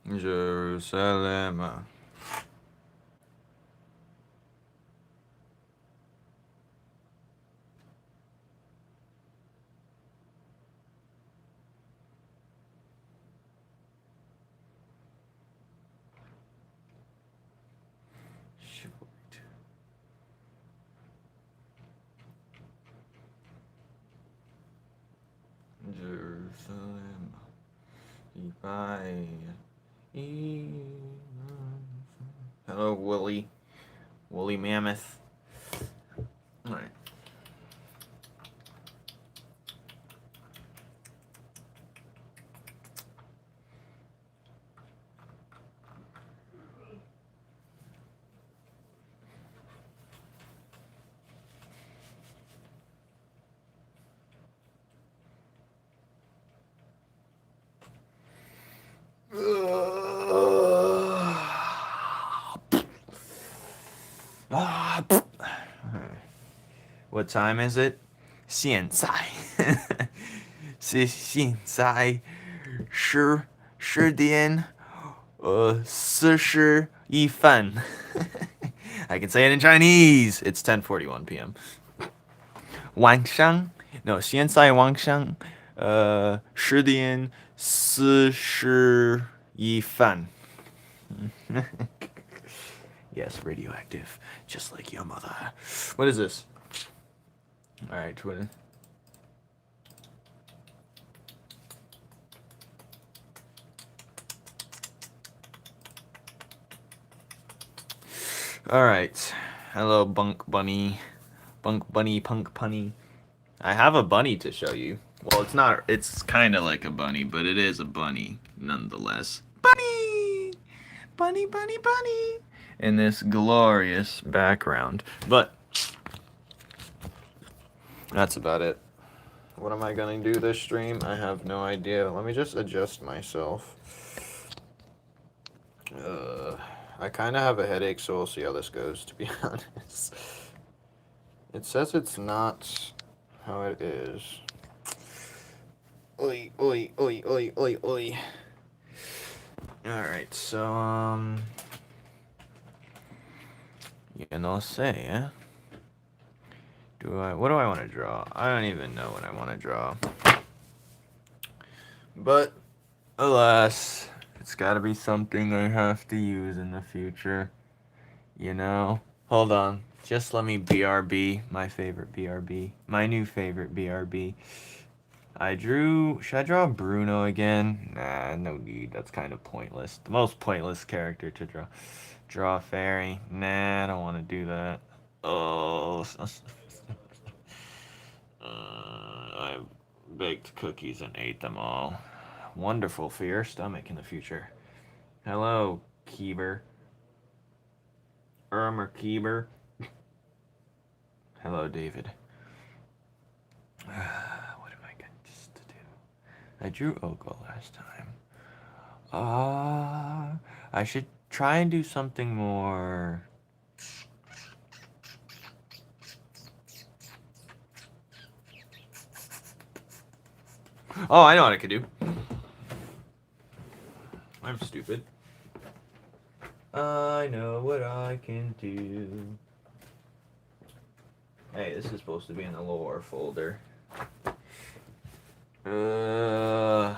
Jerusalem. Jerusalem. Hello, Woolly. Woolly Mammoth. Alright. What time is it? 现在是现在10点41分 I can say it in Chinese. It's 10:41 p.m. 晚上 no 现在晚上10点41分 Yes, radioactive, just like your mother. What is this? All right, Twitter. All right. Hello, Bunk Bunny. Bunk Bunny, Punk Punny. I have a bunny to show you. Well, it's not, it's kind of like a bunny, but it is a bunny nonetheless. Bunny! Bunny, bunny, bunny! In this glorious background. But that's about it. What am I going to do this stream? I have no idea. Let me just adjust myself. I kind of have a headache, so we'll see how this goes, to be honest. It says it's not how it is. Oi, oi, oi, oi, oi, oi. Alright, so, you know, say, eh? What do I want to draw? I don't even know what I want to draw. But, alas, it's gotta be something I have to use in the future. You know? Hold on. Just let me BRB, my favorite BRB. My new favorite BRB. Should I draw Bruno again? Nah, no need. That's kind of pointless. The most pointless character to draw. Draw a fairy. Nah, I don't want to do that. Oh. I baked cookies and ate them all. Wonderful for your stomach in the future. Hello, Keeber. Or Keeber. Hello, David. What am I going to do? I drew Oko last time. I should try and do something more. Oh, I know what I could do. I'm stupid. I know what I can do. Hey, this is supposed to be in the lore folder. The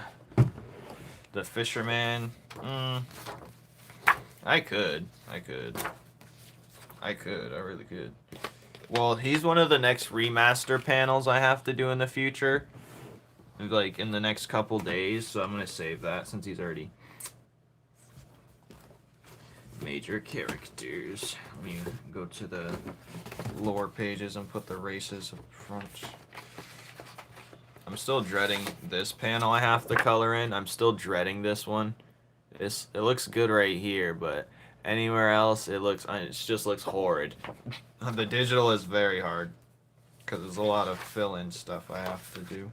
fisherman. I really could. Well, he's one of the next remaster panels I have to do in the future. Like, in the next couple days, so I'm gonna save that since he's already... Major characters. Let me go to the lore pages and put the races up front. I'm still dreading this panel I have to color in. I'm still dreading this one. It looks good right here, but anywhere else it just looks horrid. The digital is very hard because there's a lot of fill-in stuff I have to do.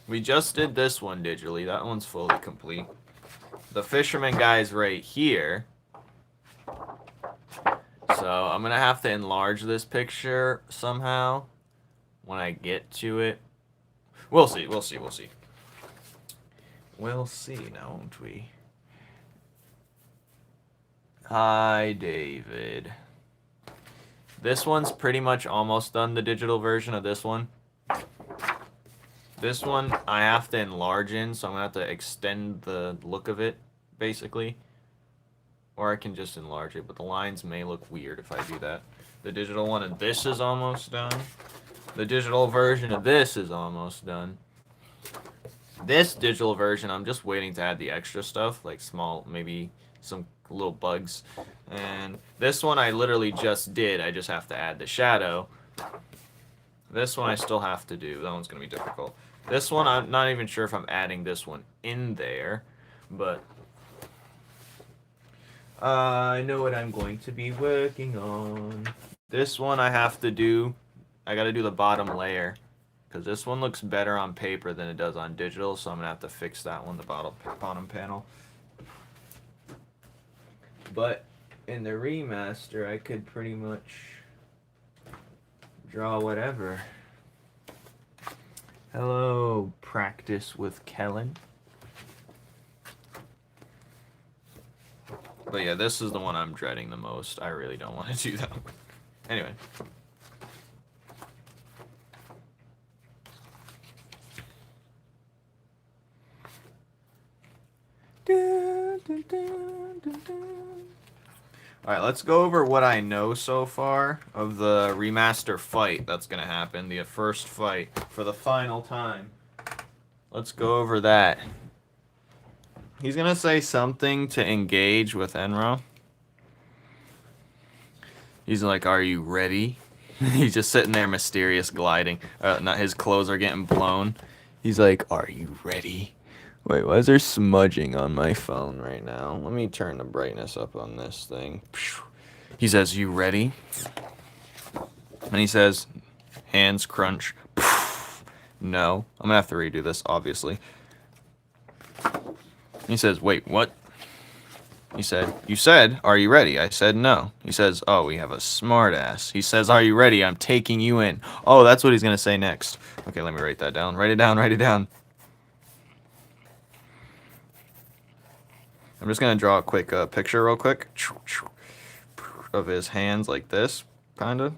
We just did this one digitally. That one's fully complete. The fisherman guy's right here. So I'm going to have to enlarge this picture somehow when I get to it. We'll see, won't we? Hi, David. This one's pretty much almost done, the digital version of this one. This one I have to enlarge in, so I'm going to have to extend the look of it, basically. Or I can just enlarge it, but the lines may look weird if I do that. The digital one of this is almost done. The digital version of this is almost done. This digital version, I'm just waiting to add the extra stuff, like small, maybe some little bugs. And this one I literally just did. I just have to add the shadow. This one I still have to do. That one's going to be difficult. This one, I'm not even sure if I'm adding this one in there, but I know what I'm going to be working on. This one I have to do. I got to do the bottom layer, because this one looks better on paper than it does on digital, so I'm going to have to fix that one, the bottom panel. But in the remaster, I could pretty much draw whatever. Hello, practice with Kellen. But yeah, this is the one I'm dreading the most. I really don't want to do that one. Anyway. Alright, let's go over what I know so far of the remaster fight that's going to happen. The first fight for the final time. Let's go over that. He's going to say something to engage with Enro. He's like, are you ready? He's just sitting there mysterious gliding. Not his clothes are getting blown. He's like, are you ready? Wait, why is there smudging on my phone right now? Let me turn the brightness up on this thing. He says, you ready? And he says, hands crunch. No. I'm going to have to redo this, obviously. He says, wait, what? He said, you said, are you ready? I said, no. He says, oh, we have a smart ass. He says, are you ready? I'm taking you in. Oh, that's what he's going to say next. Okay, let me write that down. Write it down, write it down. I'm just going to draw a quick picture real quick of his hands like this, kind of.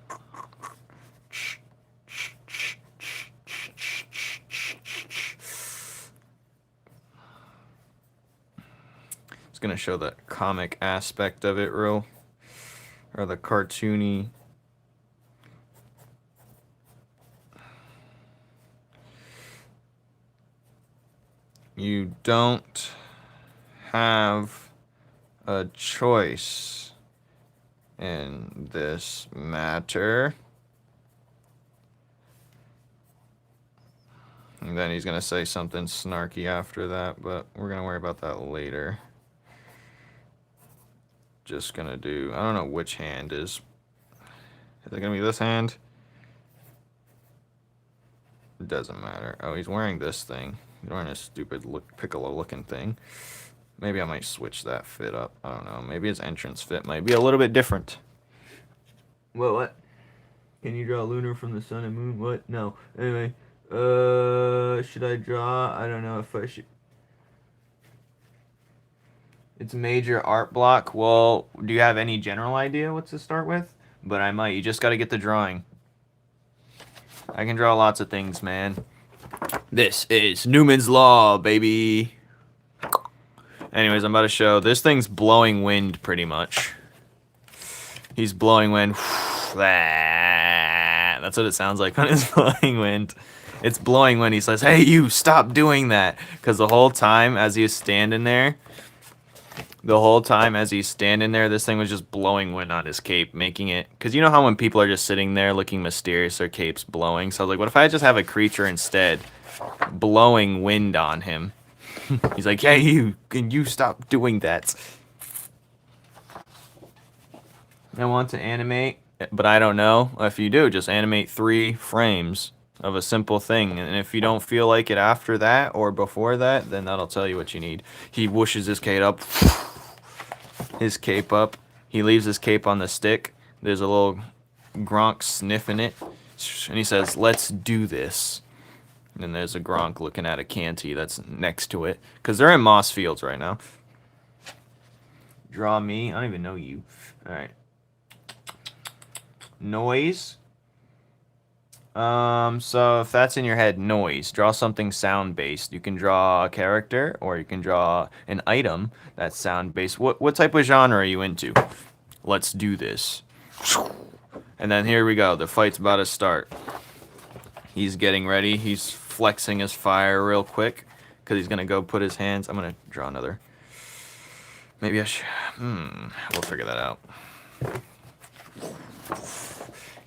It's going to show the comic aspect of it or the cartoony. You don't have a choice in this matter. And then he's going to say something snarky after that, but we're going to worry about that later. Just going to do, I don't know which hand is it going to be this hand? It doesn't matter. Oh, he's wearing this thing. He's wearing a stupid Piccolo looking thing. Maybe I might switch that fit up. I don't know. Maybe his entrance fit might be a little bit different. What? Can you draw lunar from the sun and moon? What? No. Anyway, should I draw? I don't know if I should. It's major art block. Well, do you have any general idea what to start with? But I might. You just got to get the drawing. I can draw lots of things, man. This is Numen's Law, baby. Anyways, I'm about to show. This thing's blowing wind, pretty much. He's blowing wind. That's what it sounds like when it's blowing wind. It's blowing wind. He says, hey, you, stop doing that. Because the whole time as he was standing there, this thing was just blowing wind on his cape, making it... Because you know how when people are just sitting there looking mysterious, their cape's blowing? So I was like, what if I just have a creature instead blowing wind on him? He's like, hey, you, can you stop doing that? I want to animate, but I don't know. If you do, just animate 3 frames of a simple thing. And if you don't feel like it after that or before that, then that'll tell you what you need. He whooshes his cape up. He leaves his cape on the stick. There's a little Gronk sniffing it. And he says, let's do this. And then there's a Gronk looking at a Canty that's next to it. Because they're in Moss Fields right now. Draw me. I don't even know you. All right. Noise. So if that's in your head, noise. Draw something sound-based. You can draw a character, or you can draw an item that's sound-based. What type of genre are you into? Let's do this. And then here we go. The fight's about to start. He's getting ready. He's flexing his fire real quick because he's gonna go put his hands. I'm gonna draw another. Maybe I should. We'll figure that out.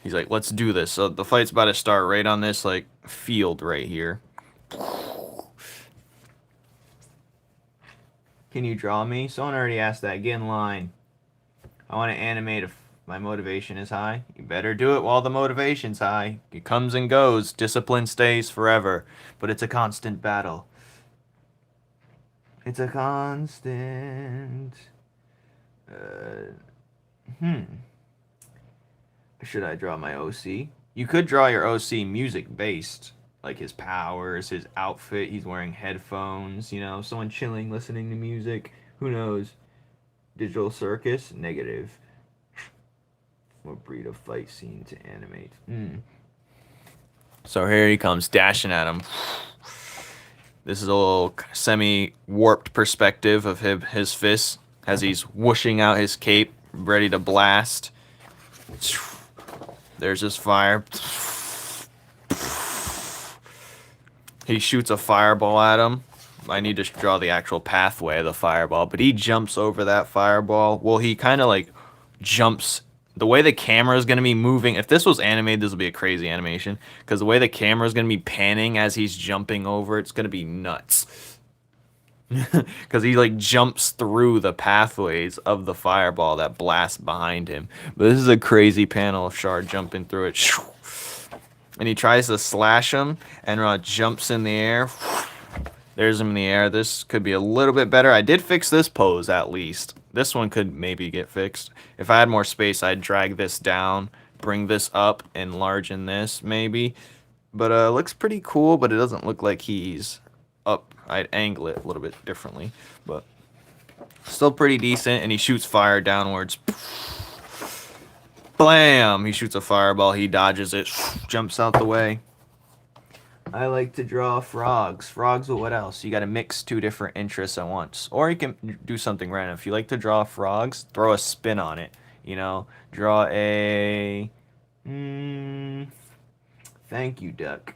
He's like, let's do this. So the fight's about to start right on this like field right here. Can you draw me? Someone already asked that. Get in line. I want to animate if my motivation is high. You better do it while the motivation's high. It comes and goes. Discipline stays forever. But it's a constant battle. It's a constant... Should I draw my OC? You could draw your OC music-based. Like his powers, his outfit. He's wearing headphones. You know, someone chilling, listening to music. Who knows? Digital circus? Negative. What breed of fight scene to animate? So here he comes, dashing at him. This is a little semi-warped perspective of his fists as he's whooshing out his cape, ready to blast. There's his fire. He shoots a fireball at him. I need to draw the actual pathway of the fireball, but he jumps over that fireball. Well, he kind of like jumps. The way the camera is going to be moving, if this was animated, this would be a crazy animation, because the way the camera is going to be panning as he's jumping over, it's going to be nuts. Because he like jumps through the pathways of the fireball that blasts behind him. But this is a crazy panel of Shard jumping through it. And he tries to slash him and jumps in the air. There's him in the air. This could be a little bit better. I did fix this pose at least. This one could maybe get fixed. If I had more space, I'd drag this down, bring this up, enlargen this maybe. But it looks pretty cool, but it doesn't look like he's up. I'd angle it a little bit differently, but still pretty decent. And he shoots fire downwards. Blam! He shoots a fireball. He dodges it, jumps out the way. I like to draw frogs. Frogs with what else? You got to mix two different interests at once. Or you can do something random. If you like to draw frogs, throw a spin on it. You know, draw a... thank you, duck.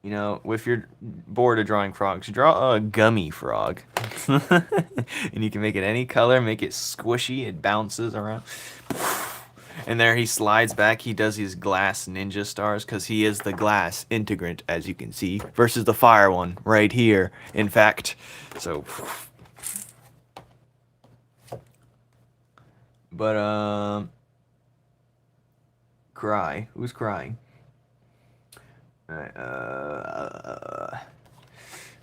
You know, if you're bored of drawing frogs, draw a gummy frog. And you can make it any color, make it squishy, it bounces around. And there he slides back. He does his glass ninja stars because he is the glass integrant, as you can see, versus the fire one right here. In fact, so. But cry. Who's crying?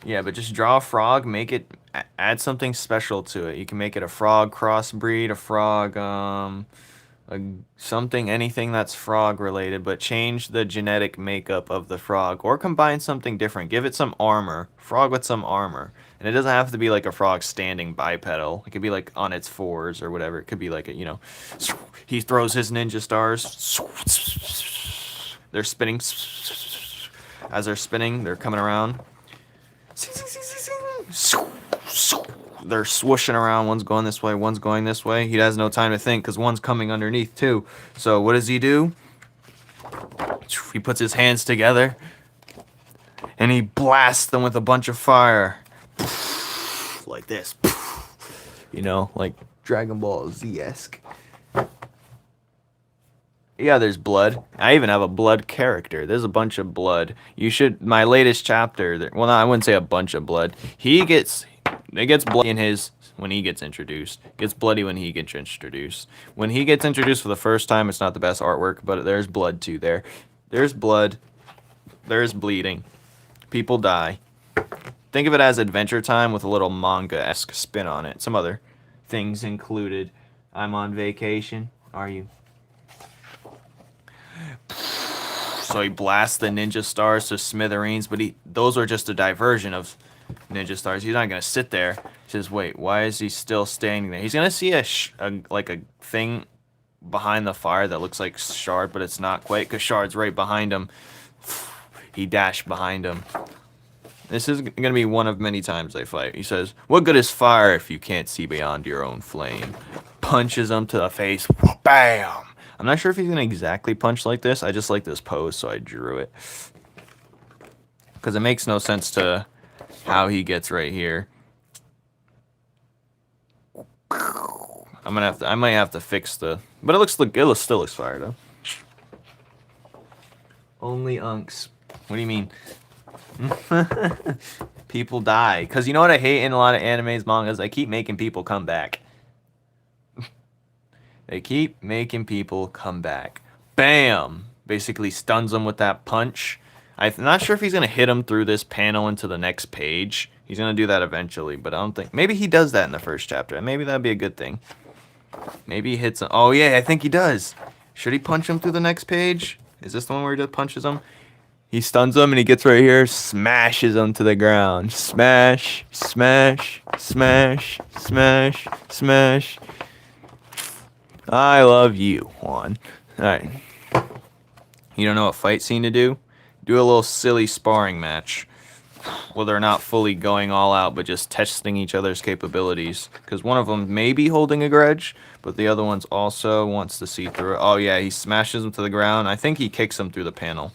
Yeah, but just draw a frog. Make it. Add something special to it. You can make it a frog crossbreed, a frog. Something, anything that's frog related, but change the genetic makeup of the frog or combine something different. Give it some armor, frog with some armor. And it doesn't have to be like a frog standing bipedal. It could be like on its fours or whatever. It could be like a, you know, he throws his ninja stars. They're spinning. As they're spinning, they're coming around. They're swooshing around. One's going this way, one's going this way. He has no time to think because one's coming underneath too. So what does he do? He puts his hands together and he blasts them with a bunch of fire. Like this. You know, like Dragon Ball Z-esque. Yeah, there's blood. I even have a blood character. There's a bunch of blood. You should, my latest chapter, well, no, I wouldn't say a bunch of blood. It gets bloody in his, when he gets introduced. It gets bloody when he gets introduced. When he gets introduced for the first time, it's not the best artwork, but there's blood too there. There's blood. There's bleeding. People die. Think of it as Adventure Time with a little manga-esque spin on it. Some other things included. I'm on vacation. Are you? So he blasts the ninja stars to smithereens, but those are just a diversion of ninja stars. He's not gonna sit there. He says, wait, why is he still standing there? He's gonna see a thing behind the fire that looks like Shard, but it's not quite, because Shard's right behind him. He dashed behind him. This is gonna be one of many times they fight. He says, what good is fire if you can't see beyond your own flame? Punches him to the face. Bam! I'm not sure if he's gonna exactly punch like this. I just like this pose, so I drew it. Because it makes no sense to how he gets right here. I might have to fix the, but it still looks fire though. Only unks. What do you mean? People die. Because you know what I hate in a lot of animes, mangas? They keep making people come back. They keep making people come back. Bam! Basically stuns them with that punch. I'm not sure if he's going to hit him through this panel into the next page. He's going to do that eventually, but I don't think... Maybe he does that in the first chapter, and maybe that'd be a good thing. Maybe he hits him... Oh, yeah, I think he does. Should he punch him through the next page? Is this the one where he just punches him? He stuns him, and he gets right here, smashes him to the ground. Smash, smash, smash, smash, smash. I love you, Juan. Alright. You don't know what fight scene to do? Do a little silly sparring match. Well, they're not fully going all out, but just testing each other's capabilities. Because one of them may be holding a grudge, but the other one's also wants to see through it. Oh, yeah, he smashes him to the ground. I think he kicks him through the panel.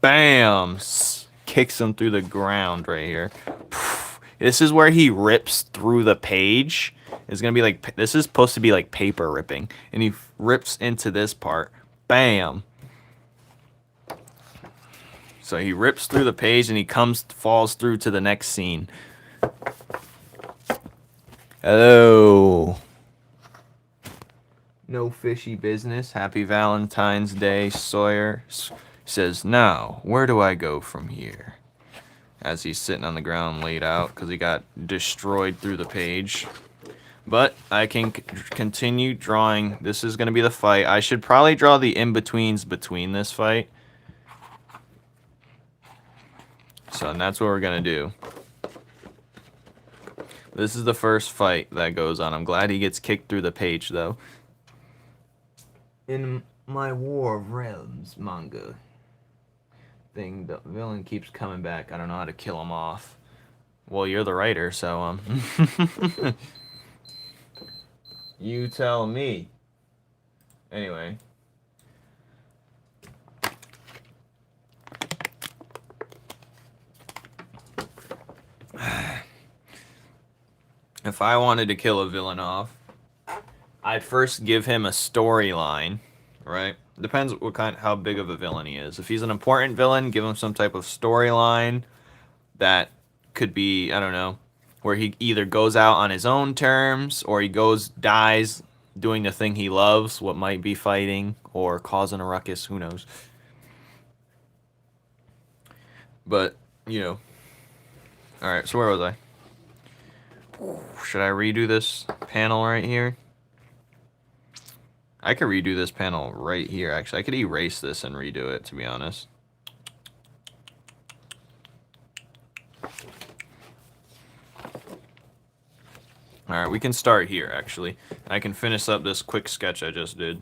Bam! Kicks him through the ground right here. This is where he rips through the page. It's gonna be like, this is supposed to be like paper ripping. And he rips into this part. Bam! So he rips through the page and he falls through to the next scene. Hello. No fishy business. Happy Valentine's Day, Sawyer. Says, now, where do I go from here? As he's sitting on the ground laid out because he got destroyed through the page. But I can continue drawing. This is going to be the fight. I should probably draw the in-betweens between this fight. So and that's what we're going to do. This is the first fight that goes on. I'm glad he gets kicked through the page, though. In my War of Realms manga thing, the villain keeps coming back. I don't know how to kill him off. Well, you're the writer, so, you tell me. Anyway. If I wanted to kill a villain off, I'd first give him a storyline, right? Depends how big of a villain he is. If he's an important villain, give him some type of storyline that could be, I don't know, where he either goes out on his own terms or he dies doing the thing he loves, what might be fighting or causing a ruckus, who knows. But, you know. Alright, so where was I? Should I redo this panel right here? I could redo this panel right here, actually. I could erase this and redo it, to be honest. Alright, we can start here, actually. I can finish up this quick sketch I just did.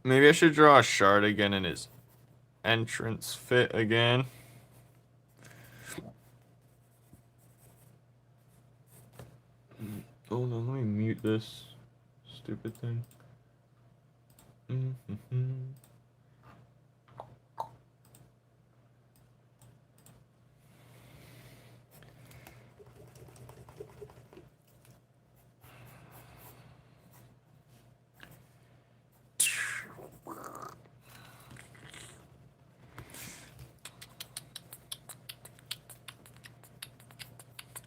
Maybe I should draw a Shard again in his entrance fit again. Hold on, let me mute this stupid thing.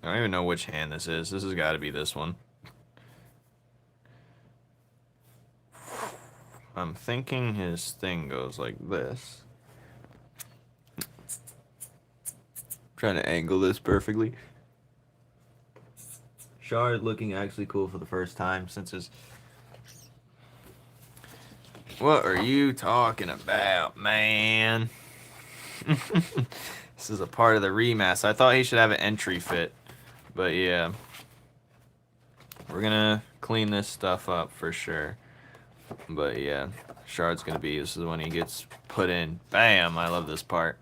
I don't even know which hand this is. This has got to be this one. I'm thinking his thing goes like this. Trying to angle this perfectly. Shard looking actually cool for the first time since his What are you talking about, man? This is a part of the remaster. I thought he should have an entry fit. But yeah. We're gonna clean this stuff up for sure. But yeah. Shard's gonna be, this is when he gets put in. Bam! I love this part.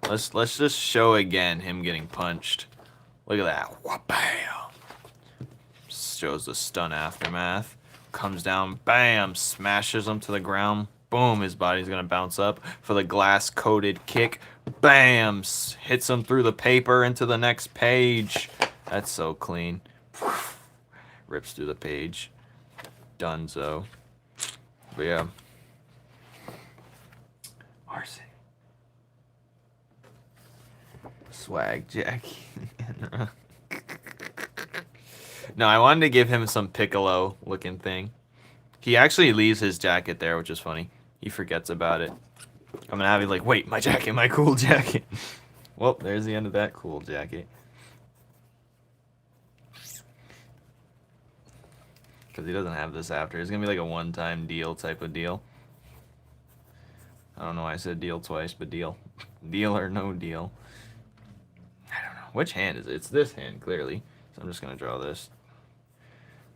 Let's just show again him getting punched. Look at that. Bam! Shows the stun aftermath. Comes down, bam! Smashes him to the ground. Boom! His body's gonna bounce up for the glass-coated kick. Bam! Hits him through the paper into the next page. That's so clean. Rips through the page. Dunzo. But yeah. Marcy. Swag Jackie. No, I wanted to give him some Piccolo looking thing. He actually leaves his jacket there, which is funny. He forgets about it. I'm gonna have you like, wait, my jacket, my cool jacket. Well, there's the end of that cool jacket. Because he doesn't have this after. It's gonna be like a one-time deal type of deal. I don't know why I said deal twice, but deal. Deal or no deal. I don't know. Which hand is it? It's this hand, clearly. So I'm just gonna draw this.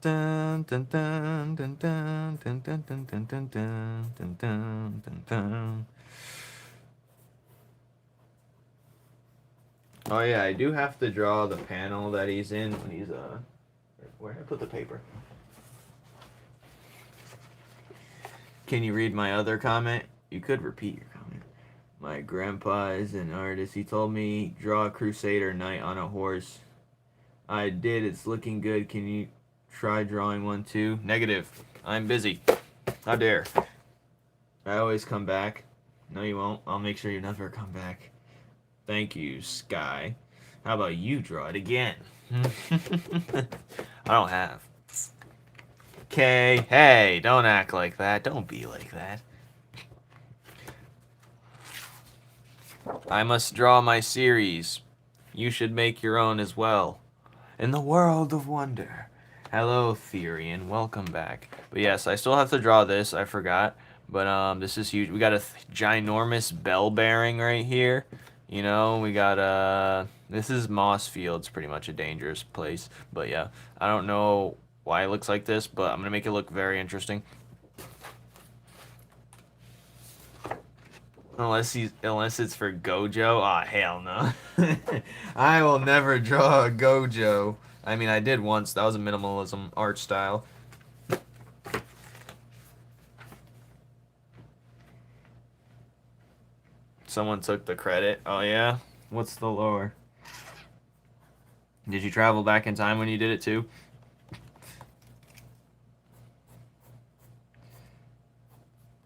Dun, dun, dun, dun, dun, dun, dun, dun, dun, dun, dun, dun, dun, dun. Oh yeah, I do have to draw the panel that he's in when he's where did I put the paper? Can you read my other comment? You could repeat your comment. My grandpa is an artist. He told me draw a Crusader knight on a horse. I did. It's looking good. Can you try drawing one too? Negative. I'm busy. How dare. I always come back. No, you won't. I'll make sure you never come back. Thank you, Sky. How about you draw it again? I don't have. Okay. Hey, don't act like that. Don't be like that. I must draw my series. You should make your own as well. In the world of wonder. Hello, Therian. Welcome back. But yes, I still have to draw this. I forgot. But this is huge. We got a ginormous bell bearing right here. You know, we got this is Moss Fields, pretty much a dangerous place. But yeah, I don't know why it looks like this, but I'm gonna make it look very interesting. Unless it's for Gojo. Ah, oh, hell no. I will never draw a Gojo. I mean, I did once. That was a minimalism art style. Someone took the credit. Oh yeah? What's the lore? Did you travel back in time when you did it too?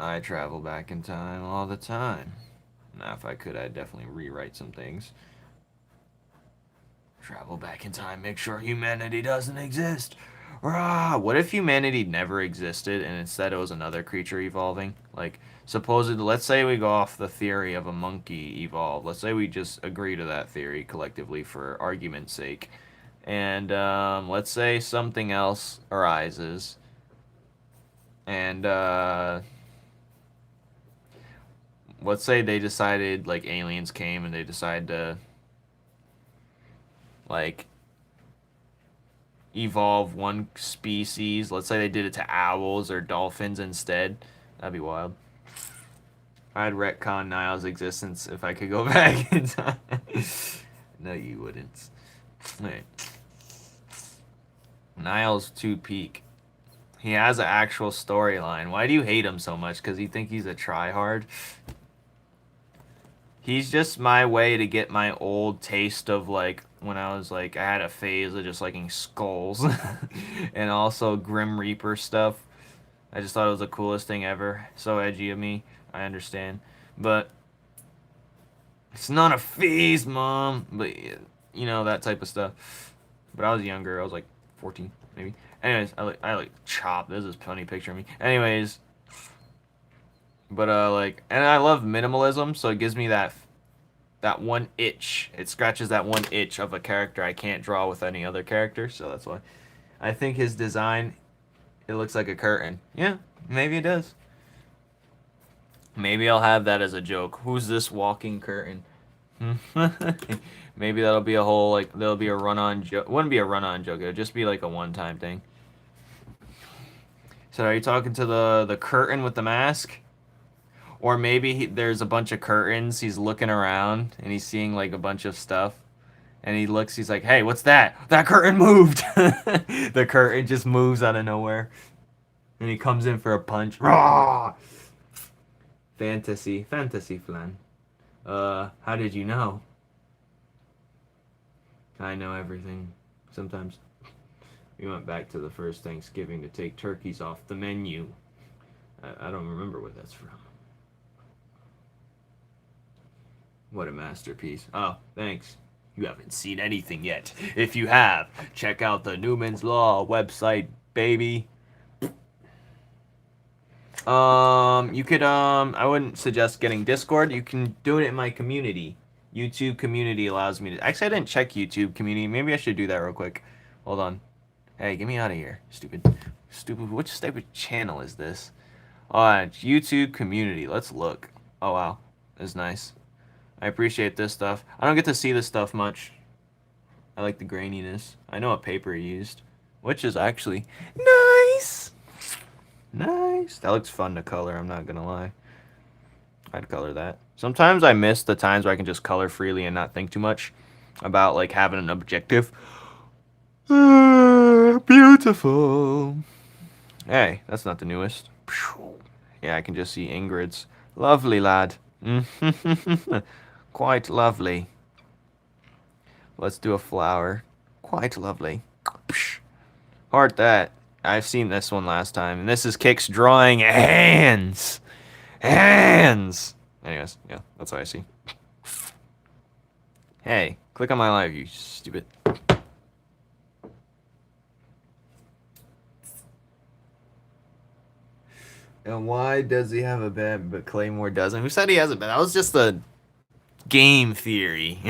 I travel back in time all the time. Now, if I could, I'd definitely rewrite some things. Travel back in time, make sure humanity doesn't exist. Rah! What if humanity never existed and instead it was another creature evolving? Like, supposedly, let's say we go off the theory of a monkey evolved. Let's say we just agree to that theory collectively for argument's sake. And let's say something else arises. And let's say they decided, like, aliens came and they decided to, like, evolve one species. Let's say they did it to owls or dolphins instead. That'd be wild. I'd retcon Niall's existence if I could go back in time. No, you wouldn't. Right. Niall's too peak. He has an actual storyline. Why do you hate him so much? Because you think he's a tryhard? He's just my way to get my old taste of, like, when I was, like, I had a phase of just liking skulls. And also Grim Reaper stuff. I just thought it was the coolest thing ever. So edgy of me. I understand. But it's not a phase, Mom. But, you know, that type of stuff. But I was younger. I was, like, 14, maybe. Anyways, I like Chop. This is a funny picture of me. Anyways. But, like, and I love minimalism, so it gives me that one itch. It scratches that one itch of a character I can't draw with any other character, so that's why. I think his design, it looks like a curtain. Yeah, maybe it does. Maybe I'll have that as a joke. Who's this walking curtain? Maybe that'll be a whole, like, there'll be a run-on joke. Wouldn't be a run-on joke. It'll just be like a one-time thing. So are you talking to the curtain with the mask? Or maybe there's a bunch of curtains. He's looking around and he's seeing like a bunch of stuff. And he looks, he's like, hey, what's that? That curtain moved! The curtain just moves out of nowhere. And he comes in for a punch. Rawr! Fantasy flan. How did you know? I know everything. Sometimes. We went back to the first Thanksgiving to take turkeys off the menu. I don't remember where that's from. What a masterpiece. Oh, thanks. You haven't seen anything yet. If you have, check out the Numen's Law website, baby. You could, I wouldn't suggest getting Discord. You can do it in my community. YouTube community allows me to. Actually, I didn't check YouTube community. Maybe I should do that real quick. Hold on. Hey, get me out of here, stupid. Stupid. Which type of channel is this? YouTube community. Let's look. Oh, wow. That's nice. I appreciate this stuff. I don't get to see this stuff much. I like the graininess. I know what paper he used, which is actually nice. Nice. That looks fun to color, I'm not gonna lie. I'd color that. Sometimes I miss the times where I can just color freely and not think too much about like having an objective. Beautiful. Hey, that's not the newest. Yeah, I can just see Ingrid's. Lovely, lad. Quite lovely. Let's do a flower. Quite lovely. Heart that. I've seen this one last time. And this is Kix drawing hands. Hands. Anyways, yeah, that's what I see. Hey, click on my live, you stupid. And why does he have a bed but Claymore doesn't? Who said he has a bed? That was just a game theory.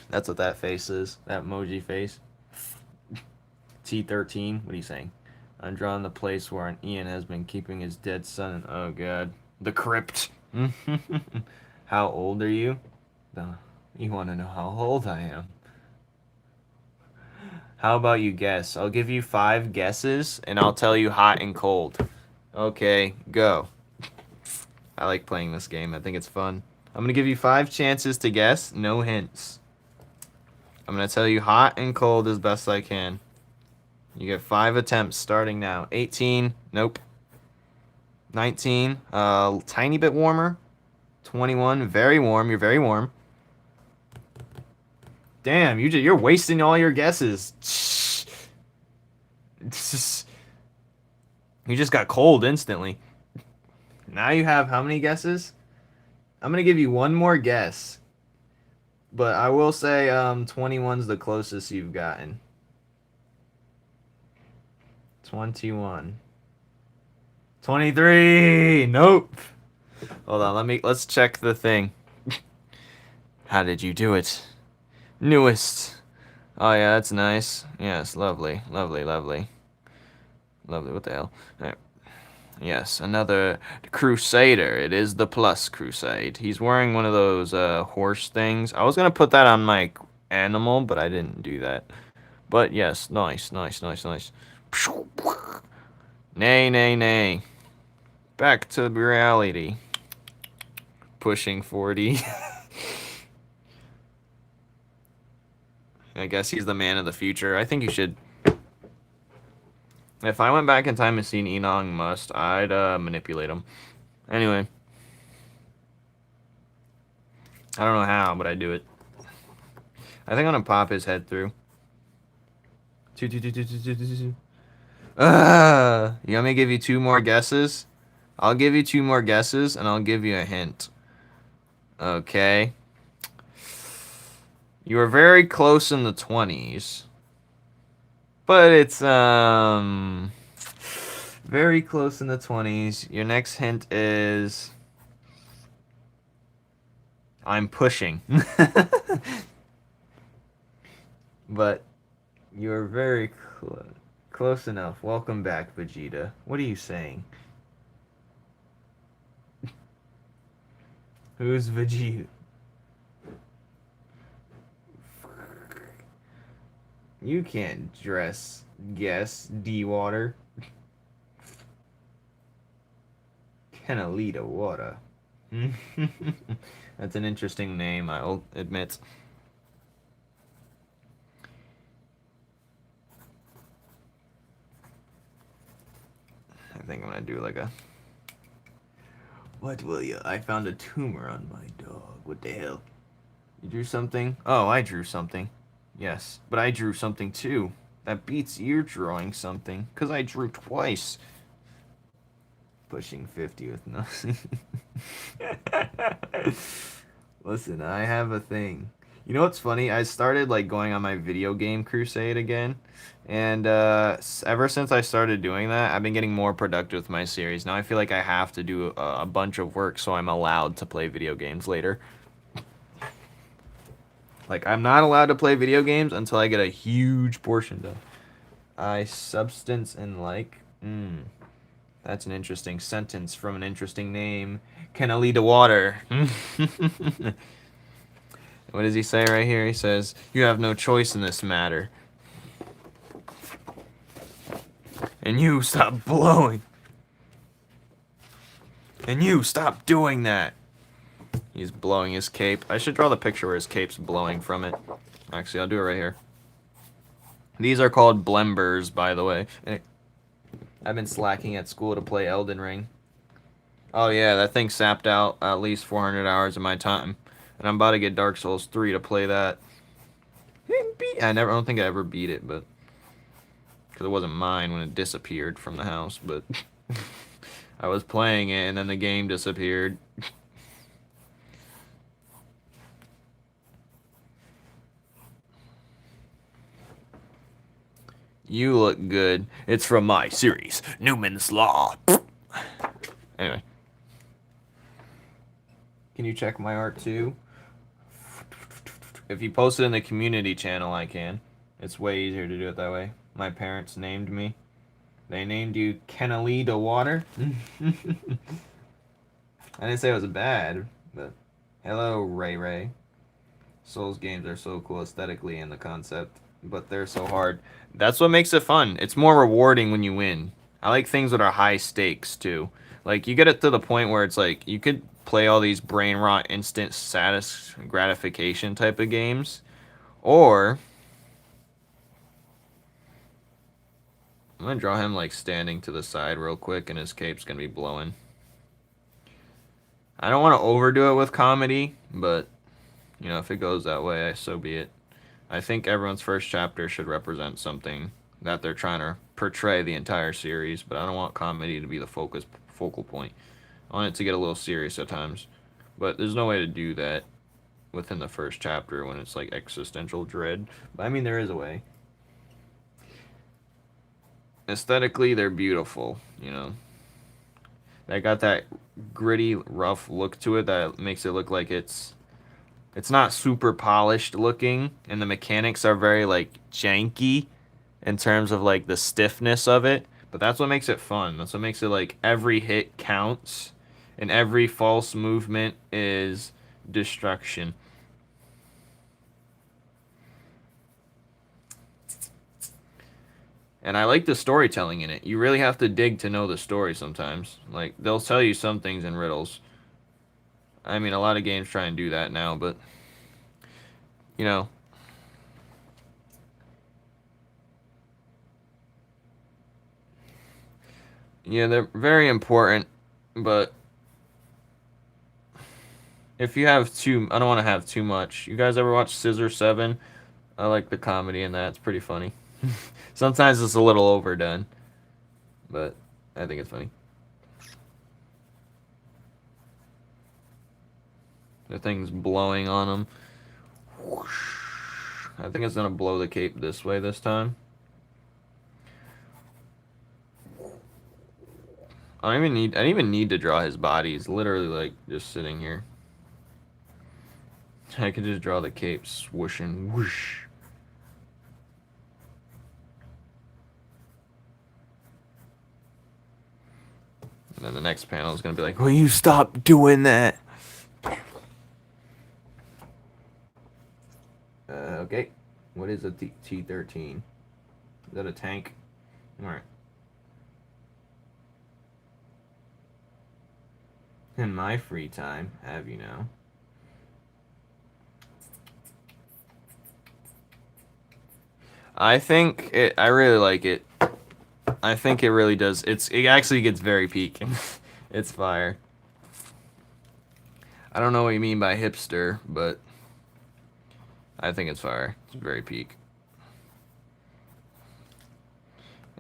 That's what that face is. That emoji face. T13. What are you saying? I'm drawing the place where an Ian has been keeping his dead son. Oh god. The crypt. How old are you? You want to know how old I am? How about you guess? I'll give you 5 guesses and I'll tell you hot and cold. Okay, go. I like playing this game. I think it's fun. I'm going to give you 5 chances to guess. No hints. I'm going to tell you hot and cold as best I can. You get 5 attempts starting now. 18. Nope. 19. Tiny bit warmer. 21. Very warm. You're very warm. Damn, you're wasting all your guesses. You just got cold instantly. Now you have how many guesses? I'm going to give you one more guess. But I will say 21's the closest you've gotten. 21. 23. Nope. Hold on, let's check the thing. How did you do it? Newest. Oh yeah, that's nice. Yes, lovely. Lovely, lovely. Lovely, what the hell? Right. Yes, another Crusader. It is the Plus Crusade. He's wearing one of those horse things. I was gonna put that on my animal, but I didn't do that. But yes, nice, nice, nice, nice. Nay, nay, nay. Back to reality. Pushing 40. I guess he's the man of the future. I think you should. If I went back in time and seen Elon Musk, I'd manipulate him. Anyway. I don't know how, but I'd do it. I think I'm gonna pop his head through. You want me to give you 2 more guesses? I'll give you 2 more guesses, and I'll give you a hint. Okay. You were very close in the 20s. But it's, very close in the 20s. Your next hint is... I'm pushing. But you're very Close enough. Welcome back, Vegeta. What are you saying? Who's Vegeta? You can't guess D-Water. Canalita Water. That's an interesting name, I'll admit. I think I'm gonna do like a... What will you? I found a tumor on my dog. What the hell? You drew something? Oh, I drew something. Yes, but I drew something too. That beats your drawing something, because I drew twice. Pushing 50 with nothing. Listen, I have a thing. You know what's funny? I started like going on my video game crusade again. And ever since I started doing that, I've been getting more productive with my series. Now I feel like I have to do a bunch of work so I'm allowed to play video games later. Like, I'm not allowed to play video games until I get a huge portion done. I substance and like... That's an interesting sentence from an interesting name. Can I lead to water? What does he say right here? He says, you have no choice in this matter. And you stop blowing. And you stop doing that. He's blowing his cape. I should draw the picture where his cape's blowing from it. Actually, I'll do it right here. These are called blembers, by the way. I've been slacking at school to play Elden Ring. Oh yeah, that thing sapped out at least 400 hours of my time. And I'm about to get Dark Souls 3 to play that. I don't think I ever beat it, but... Because it wasn't mine when it disappeared from the house, but... I was playing it and then the game disappeared. You look good. It's from my series, Numen's Law. Anyway. Can you check my art too? If you post it in the community channel, I can. It's way easier to do it that way. My parents named me. They named you Canalita Water. I didn't say it was bad, but hello, Ray Ray. Souls games are so cool aesthetically in the concept, but they're so hard. That's what makes it fun. It's more rewarding when you win. I like things that are high stakes too. Like, you get it to the point where it's like you could play all these brain rot instant gratification type of games, or I'm gonna draw him like standing to the side real quick and his cape's gonna be blowing. I don't want to overdo it with comedy, but you know, if it goes that way, so be it. I think everyone's first chapter should represent something that they're trying to portray the entire series, but I don't want comedy to be the focal point. I want it to get a little serious at times, but there's no way to do that within the first chapter when it's like existential dread. But I mean, there is a way. Aesthetically, they're beautiful, you know. They got that gritty, rough look to it that makes it look like it's not super polished looking, and the mechanics are very like janky in terms of like the stiffness of it, but that's what makes it fun. That's what makes it like every hit counts and every false movement is destruction. And I like the storytelling in it. You really have to dig to know the story sometimes. Like, they'll tell you some things in riddles. I mean, a lot of games try and do that now, but, you know. Yeah, they're very important, but if you have I don't want to have too much. You guys ever watch Scissor 7? I like the comedy in that. It's pretty funny. Sometimes it's a little overdone, but I think it's funny. The thing's blowing on him. Whoosh. I think it's gonna blow the cape this way this time. I don't even need to draw his body. He's literally like just sitting here. I could just draw the cape swooshing, whoosh. And then the next panel is going to be like, will you stop doing that? Okay. What is a T-13? Is that a tank? Alright. In my free time, have you know. I think I really like it. I think it really does. It actually gets very peak. It's fire. I don't know what you mean by hipster, but I think it's fire. It's very peak.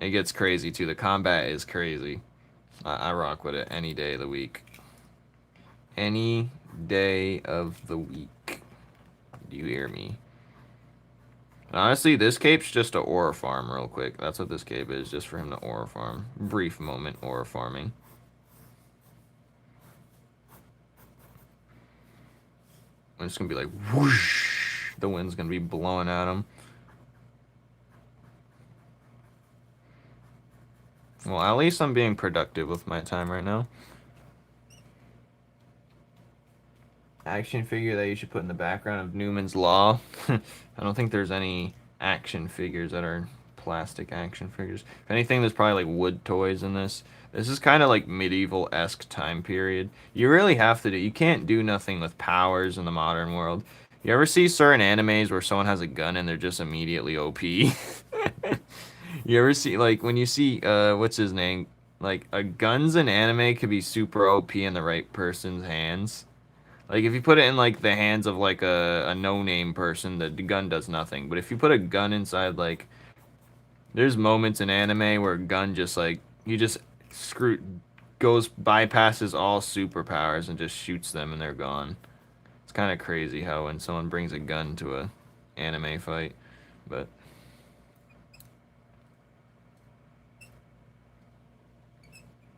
It gets crazy too. The combat is crazy. I rock with it any day of the week. Any day of the week. Do you hear me? Honestly, this cape's just a aura farm real quick. That's what this cape is, just for him to aura farm. Brief moment aura farming. And it's gonna be like whoosh. The wind's gonna be blowing at him. Well, at least I'm being productive with my time right now. Action figure that you should put in the background of Numen's Law. I don't think there's any action figures that are plastic action figures. If anything, there's probably like wood toys in this. This is kind of like medieval-esque time period. You really have to do. You can't do nothing with powers in the modern world. You ever see certain animes where someone has a gun and they're just immediately OP? You ever see, like, when you see, what's his name? Like, a guns in anime could be super OP in the right person's hands. Like, if you put it in, like, the hands of, like, a no-name person, the gun does nothing. But if you put a gun inside, like, there's moments in anime where a gun just, like, he just bypasses all superpowers and just shoots them and they're gone. It's kind of crazy how when someone brings a gun to a anime fight, but...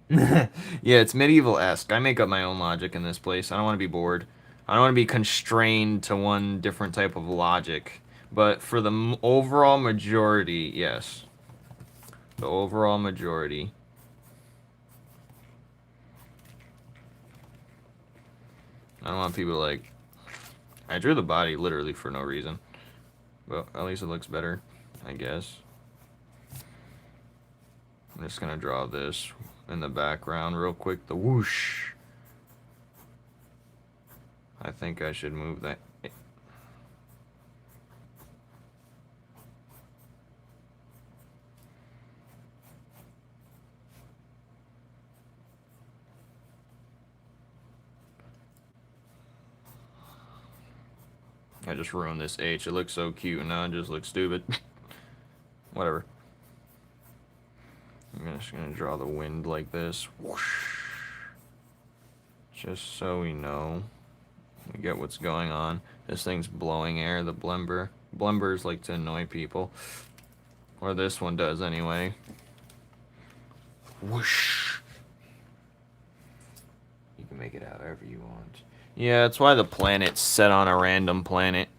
Yeah, it's medieval-esque. I make up my own logic in this place. I don't want to be bored. I don't want to be constrained to one different type of logic. But for the overall majority, yes. The overall majority. I don't want people to, like... I drew the body literally for no reason. But at least it looks better, I guess. I'm just gonna draw this in the background real quick. The whoosh. I think I should move that. I just ruined this H. It looks so cute and now it just looks stupid. Whatever. I'm just gonna draw the wind like this. Whoosh. Just so we know. We get what's going on. This thing's blowing air, the blember. Blembers like to annoy people. Or this one does anyway. Whoosh. You can make it however you want. Yeah, that's why the planet's set on a random planet.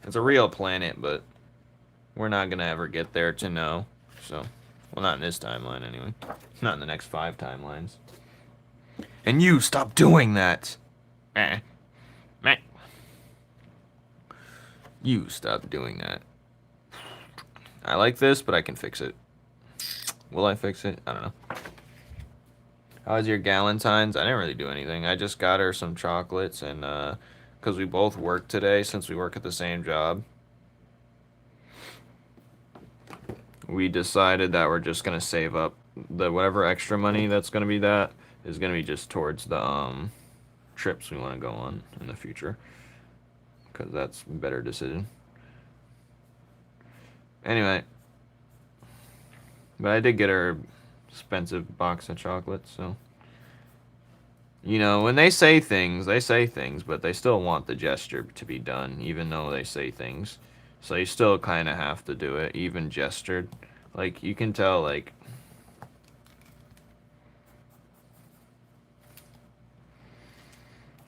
It's a real planet, but we're not gonna ever get there to know. So, well, not in this timeline anyway. Not in the next 5 timelines. And you, stop doing that! Eh. Meh. You, stop doing that. I like this, but I can fix it. Will I fix it? I don't know. How was your Galentine's? I didn't really do anything. I just got her some chocolates, and because we both work today, since we work at the same job, we decided that we're just gonna save up the whatever extra money that's gonna be. That is gonna be just towards the trips we want to go on in the future, because that's a better decision. Anyway, but I did get her expensive box of chocolates, so you know, when they say things, but they still want the gesture to be done, even though they say things. So you still kind of have to do it, even gestured. Like, you can tell, like...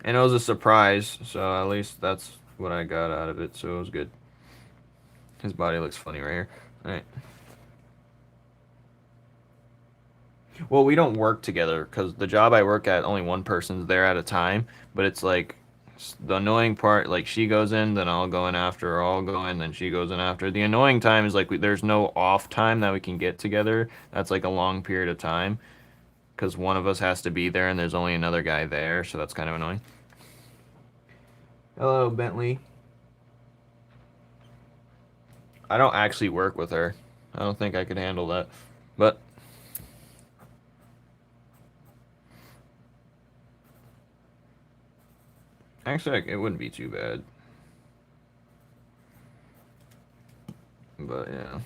And it was a surprise, so at least that's what I got out of it, so it was good. His body looks funny right here. Alright. Well, we don't work together because the job I work at, only one person's there at a time. But it's like the annoying part, like she goes in, then I'll go in after, or I'll go in, then she goes in after. The annoying time is like there's no off time that we can get together. That's like a long period of time because one of us has to be there and there's only another guy there, so that's kind of annoying. Hello, Bentley. I don't actually work with her. I don't think I could handle that. But actually, it wouldn't be too bad. But yeah,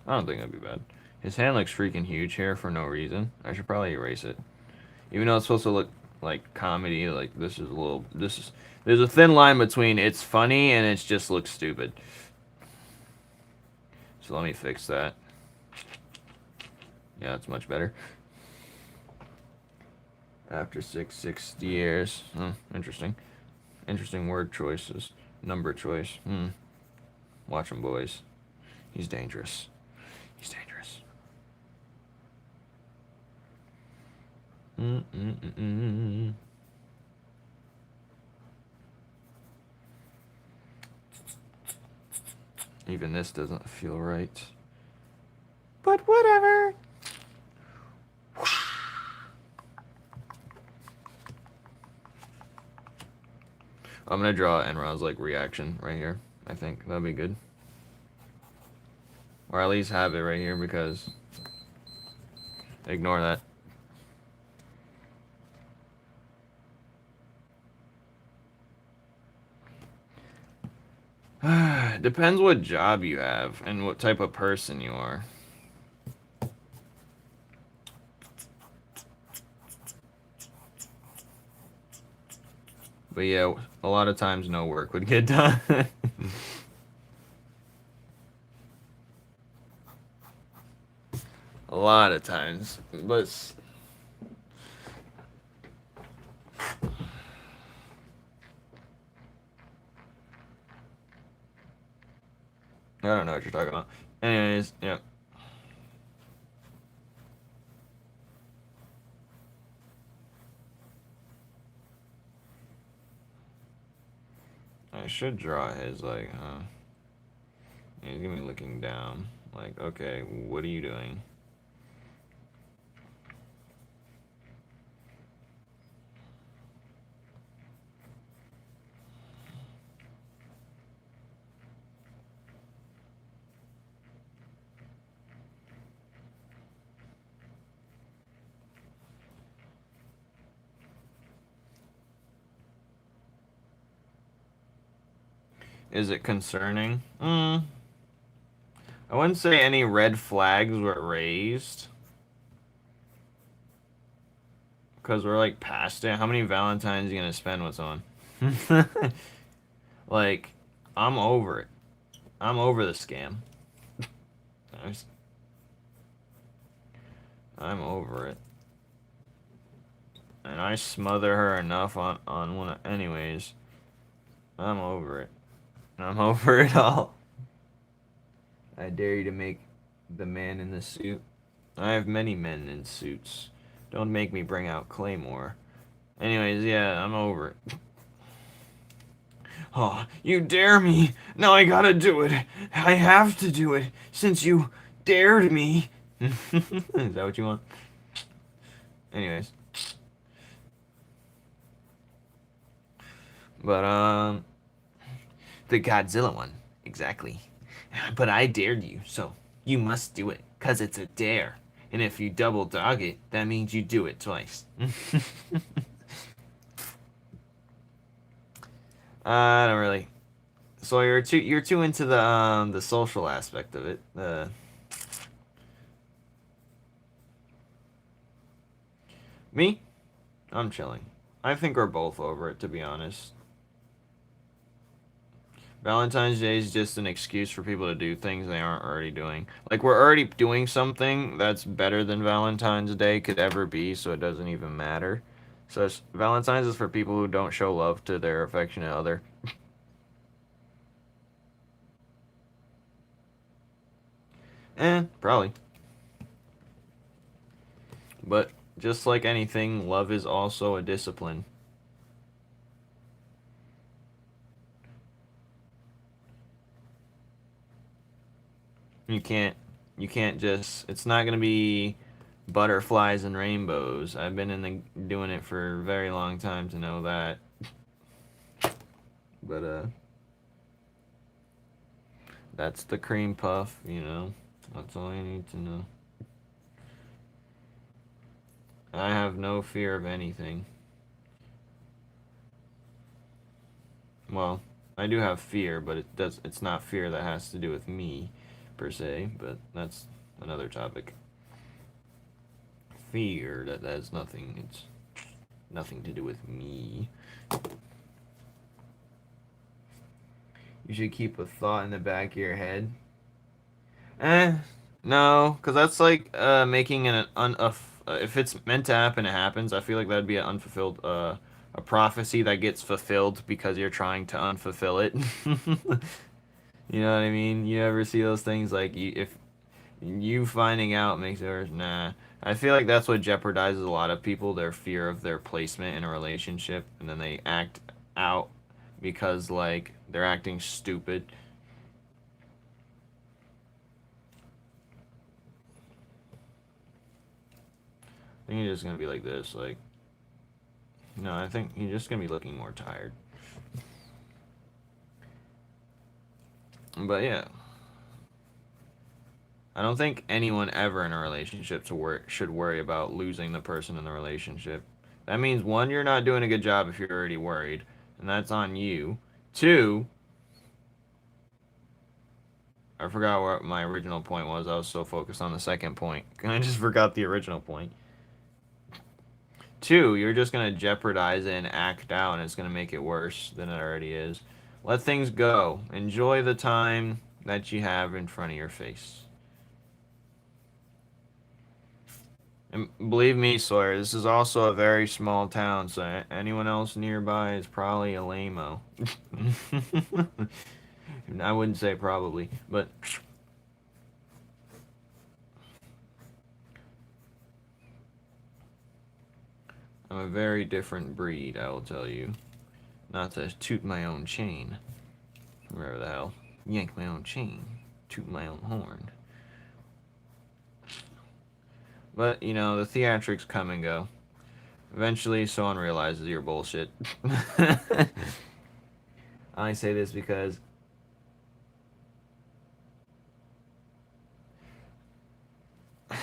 I don't think that'd be bad. His hand looks freaking huge here for no reason. I should probably erase it. Even though it's supposed to look like comedy, like this is a little. There's a thin line between it's funny and it just looks stupid. So let me fix that. Yeah, it's much better. After 660 years. Interesting. Interesting word choices. Number choice. Watch him, boys. He's dangerous. He's dangerous. Even this doesn't feel right. But whatever. I'm gonna draw Enron's like reaction right here. I think that'd be good. Or at least have it right here because ignore that. Depends what job you have and what type of person you are. But yeah, a lot of times no work would get done. A lot of times. But I don't know what you're talking about. Anyways, yeah. I should draw his like, he's gonna be looking down. Like, okay, what are you doing? Is it concerning? I wouldn't say any red flags were raised. Because we're like past it. How many Valentines are you gonna spend with someone? Like, I'm over it. I'm over the scam. I'm over it. And I smother her enough on one. Anyways, I'm over it. I'm over it all. I dare you to make the man in the suit. I have many men in suits. Don't make me bring out Claymore. Anyways, yeah, I'm over it. Oh, you dare me. Now I gotta do it. I have to do it since you dared me. Is that what you want? Anyways. But, the Godzilla one. Exactly. But I dared you, so you must do it, 'cause it's a dare. And if you double dog it, that means you do it twice. I don't really. So you're too into the social aspect of it. Me? I'm chilling. I think we're both over it, to be honest. Valentine's Day is just an excuse for people to do things they aren't already doing. Like, we're already doing something that's better than Valentine's Day could ever be, so it doesn't even matter. So Valentine's is for people who don't show love to their affectionate other. Probably. just like anything, love is also a discipline. You can't just, it's not going to be butterflies and rainbows. I've been doing it for a very long time to know that. But that's the cream puff, you know. That's all you need to know. I have no fear of anything. Well, I do have fear, but it's not fear that has to do with me per se, but that's another topic. Fear that has nothing, it's nothing to do with me. You should keep a thought in the back of your head. No, because that's like making if it's meant to happen, it happens. I feel like that'd be an unfulfilled a prophecy that gets fulfilled because you're trying to unfulfill it. You know what I mean? You ever see those things like if you finding out makes it worse? Nah. I feel like that's what jeopardizes a lot of people, their fear of their placement in a relationship, and then they act out because like they're acting stupid. I think you're just gonna be like this, like no, I think you're just gonna be looking more tired. But yeah. I don't think anyone ever in a relationship should worry about losing the person in the relationship. That means one, you're not doing a good job if you're already worried, and that's on you. Two, I forgot what my original point was. I was so focused on the second point. I just forgot the original point. Two, you're just going to jeopardize it and act out, and it's going to make it worse than it already is. Let things go. Enjoy the time that you have in front of your face. And believe me, Sawyer, this is also a very small town, so anyone else nearby is probably a lame-o. I wouldn't say probably, but... I'm a very different breed, I will tell you. Not to toot my own chain. Wherever the hell. Yank my own chain. Toot my own horn. But, you know, the theatrics come and go. Eventually, someone realizes you're bullshit. I say this because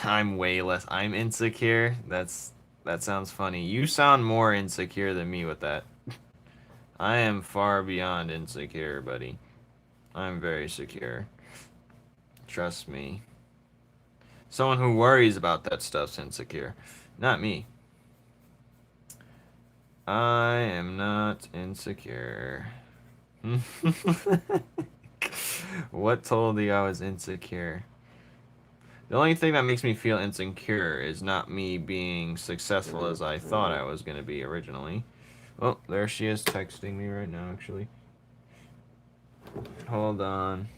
I'm way less. I'm insecure. That sounds funny. You sound more insecure than me with that. I am far beyond insecure, buddy. I'm very secure. Trust me. Someone who worries about that stuff's insecure. Not me. I am not insecure. What told you I was insecure? The only thing that makes me feel insecure is not me being successful as I thought I was going to be originally. Oh, there she is texting me right now, actually. Hold on.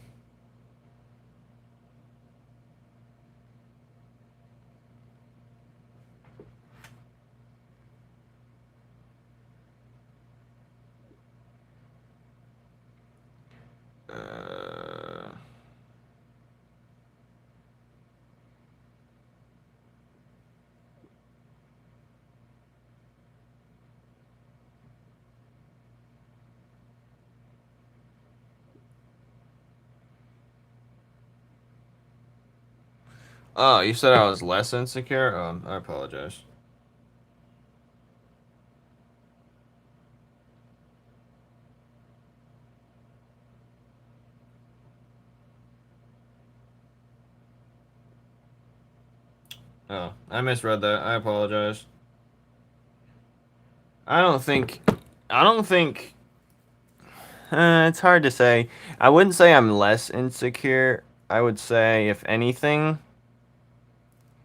Oh, you said I was less insecure? I apologize. Oh, I misread that. I apologize. I don't think... I don't think... it's hard to say. I wouldn't say I'm less insecure. I would say, if anything...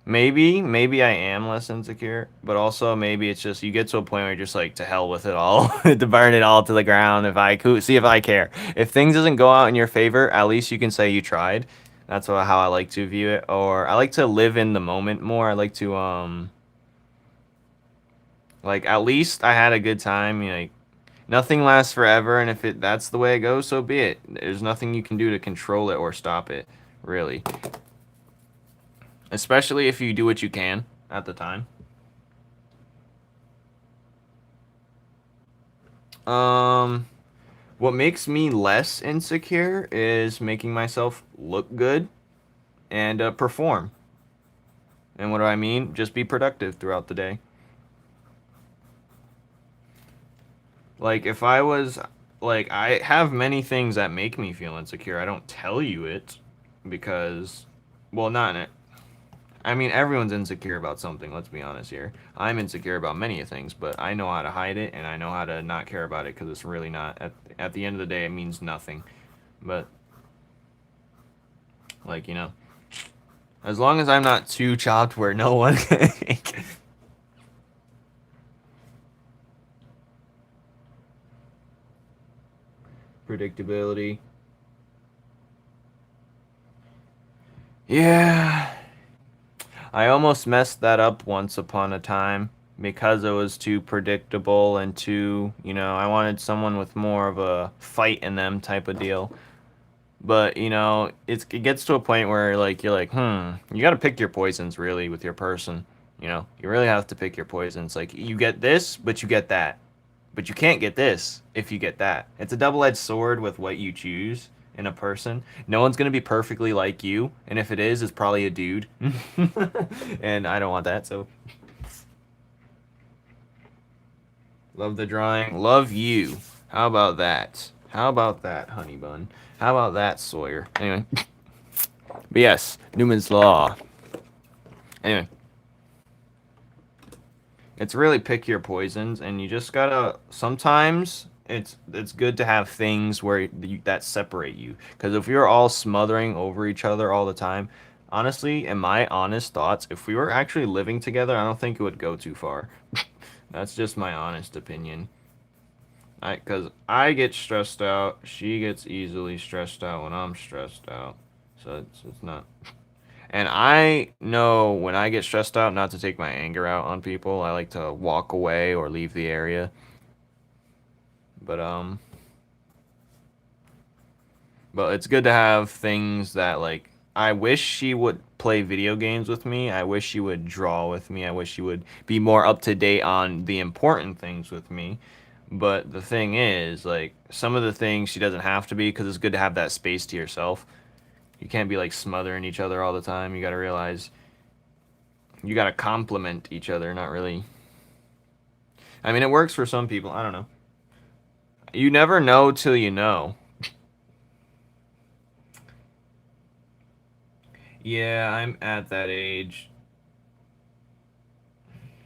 Maybe I am less insecure, but also maybe it's just you get to a point where you're just like to hell with it all, to burn it all to the ground. See if I care. If things doesn't go out in your favor, at least you can say you tried. That's how I like to view it. Or I like to live in the moment more. I like to Like, at least I had a good time. You know, like, nothing lasts forever, and if that's the way it goes, so be it. There's nothing you can do to control it or stop it, really. Especially if you do what you can at the time. What makes me less insecure is making myself look good and perform. And what do I mean? Just be productive throughout the day. Like, if I was, like, I have many things that make me feel insecure. I don't tell you it because, well, not in it. I mean, everyone's insecure about something, let's be honest here. I'm insecure about many things, but I know how to hide it, and I know how to not care about it because it's really not, at the end of the day, it means nothing. But, like, you know, as long as I'm not too chopped where no one can. Predictability. Yeah. I almost messed that up once upon a time because it was too predictable and too, you know, I wanted someone with more of a fight in them type of deal. But, you know, it gets to a point where, like, you're like, you got to pick your poisons, really, with your person. You know, you really have to pick your poisons. Like, you get this, but you get that. But you can't get this if you get that. It's a double-edged sword with what you choose in a person. No one's going to be perfectly like you, and if it is, it's probably a dude. And I don't want that, so. Love the drawing. Love you. How about that? How about that, honey bun? How about that, Sawyer? Anyway. But yes, Newman's Law. Anyway. It's really pick your poisons, and you just gotta, sometimes it's good to have things where that separate you, because if you're all smothering over each other all the time, honestly, in my honest thoughts, if we were actually living together, I don't think it would go too far. That's just my honest opinion. Because I get stressed out, she gets easily stressed out when I'm stressed out, so it's not. And I know when I get stressed out not to take my anger out on people. I like to walk away or leave the area. But but it's good to have things that, like, I wish she would play video games with me. I wish she would draw with me. I wish she would be more up to date on the important things with me. But the thing is, like, some of the things she doesn't have to be, because it's good to have that space to yourself. You can't be like smothering each other all the time. You got to realize you got to complement each other, not really. I mean, it works for some people. I don't know. You never know till you know. Yeah, I'm at that age.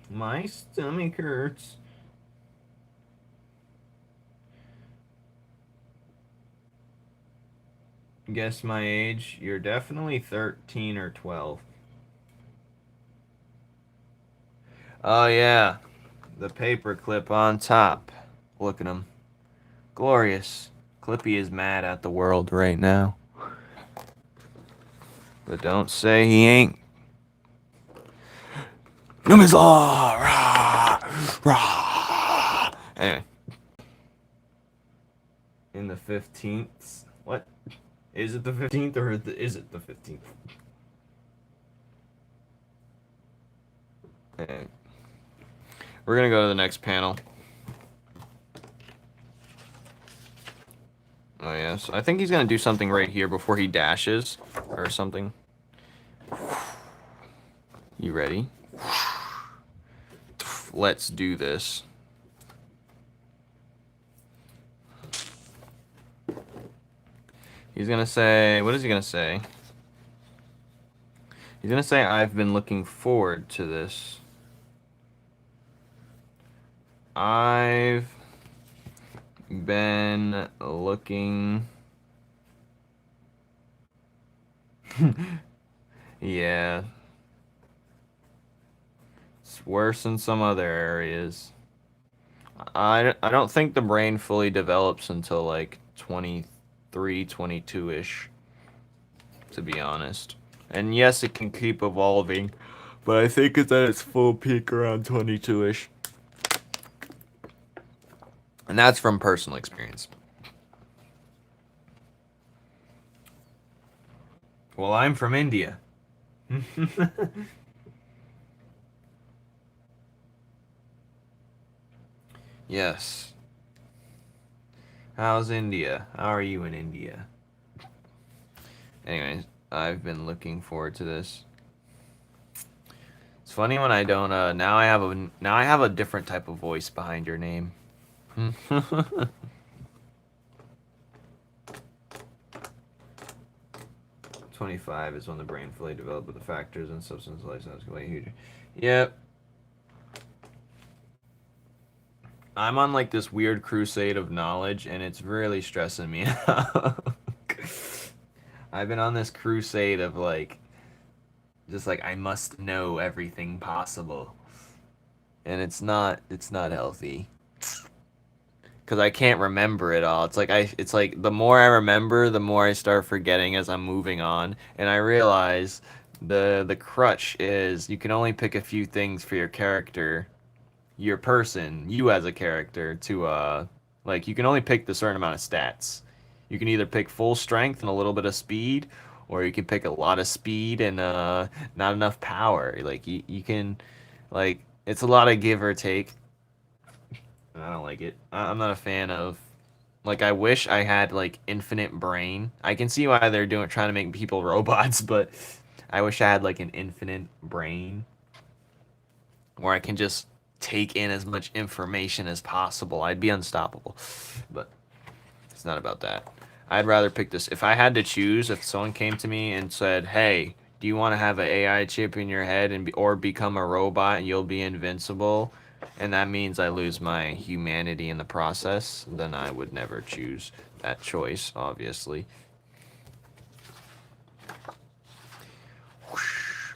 My stomach hurts. Guess my age. You're definitely 13 or 12. Oh, yeah. The paper clip on top. Look at him. Glorious. Clippy is mad at the world right now. But don't say he ain't. Numen's Law! Rah! Rah! Anyway. In the 15th. What? Is it the 15th or is it the 15th? Anyway. We're gonna go to the next panel. Oh, yes. I think he's gonna do something right here before he dashes. Or something. You ready? Let's do this. He's gonna say, what is he gonna say? He's gonna say, I've been looking forward to this. I've been looking... Yeah. It's worse in some other areas. I don't think the brain fully develops until like 23, 22-ish, to be honest. And yes, it can keep evolving, but I think it's at its full peak around 22-ish. And that's from personal experience. Well, I'm from India. Yes. How's India? How are you in India? Anyways, I've been looking forward to this. It's funny when I don't. Now I have a different type of voice behind your name. 25 is when the brain fully developed, but the factors and substance license way huge. Yep. I'm on like this weird crusade of knowledge, and it's really stressing me out. I've been on this crusade of like, just like I must know everything possible, and it's not healthy. Because I can't remember it all. It's like the more I remember, the more I start forgetting as I'm moving on, and I realize the crutch is you can only pick a few things for your character, your person, you as a character to like you can only pick the certain amount of stats. You can either pick full strength and a little bit of speed, or you can pick a lot of speed and not enough power. Like you can like it's a lot of give or take. I don't like it. I'm not a fan of. Like, I wish I had like infinite brain. I can see why they're doing trying to make people robots, but I wish I had like an infinite brain where I can just take in as much information as possible. I'd be unstoppable. But it's not about that. I'd rather pick this. If I had to choose, if someone came to me and said, "Hey, do you want to have an AI chip in your head or become a robot and you'll be invincible?" And that means I lose my humanity in the process, then I would never choose that choice, obviously.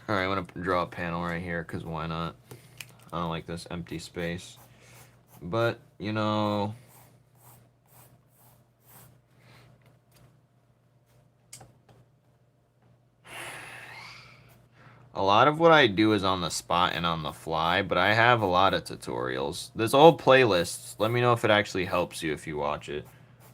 Alright, I'm going to draw a panel right here, because why not? I don't like this empty space. But, you know... A lot of what I do is on the spot and on the fly, but I have a lot of tutorials. There's old playlists. Let me know if it actually helps you if you watch it.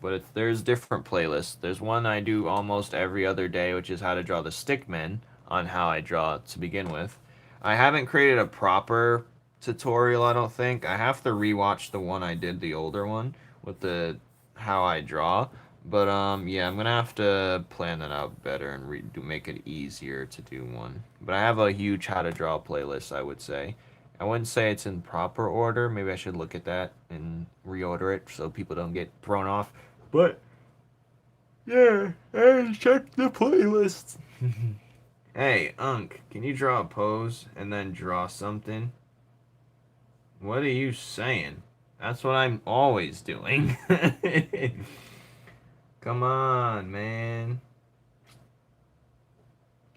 But there's different playlists. There's one I do almost every other day, which is how to draw the stickmen on how I draw to begin with. I haven't created a proper tutorial, I don't think. I have to rewatch the one I did, the older one, with the how I draw. But yeah, I'm gonna have to plan that out better and make it easier to do one. But I have a huge how to draw playlist, I would say. I wouldn't say it's in proper order. Maybe I should look at that and reorder it so people don't get thrown off. But yeah, hey, check the playlist. Hey, Unc, can you draw a pose and then draw something? What are you saying? That's what I'm always doing. Come on, man.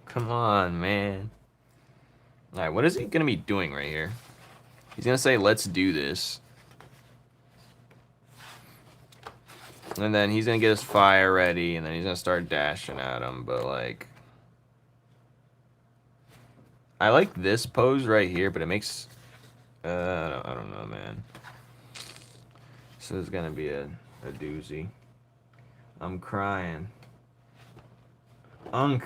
Come on, man. Alright, what is he gonna be doing right here? He's gonna say, let's do this. And then he's gonna get his fire ready, and then he's gonna start dashing at him, but like... I like this pose right here, but it makes... I don't know, man. This is gonna be a doozy. I'm crying. Unc.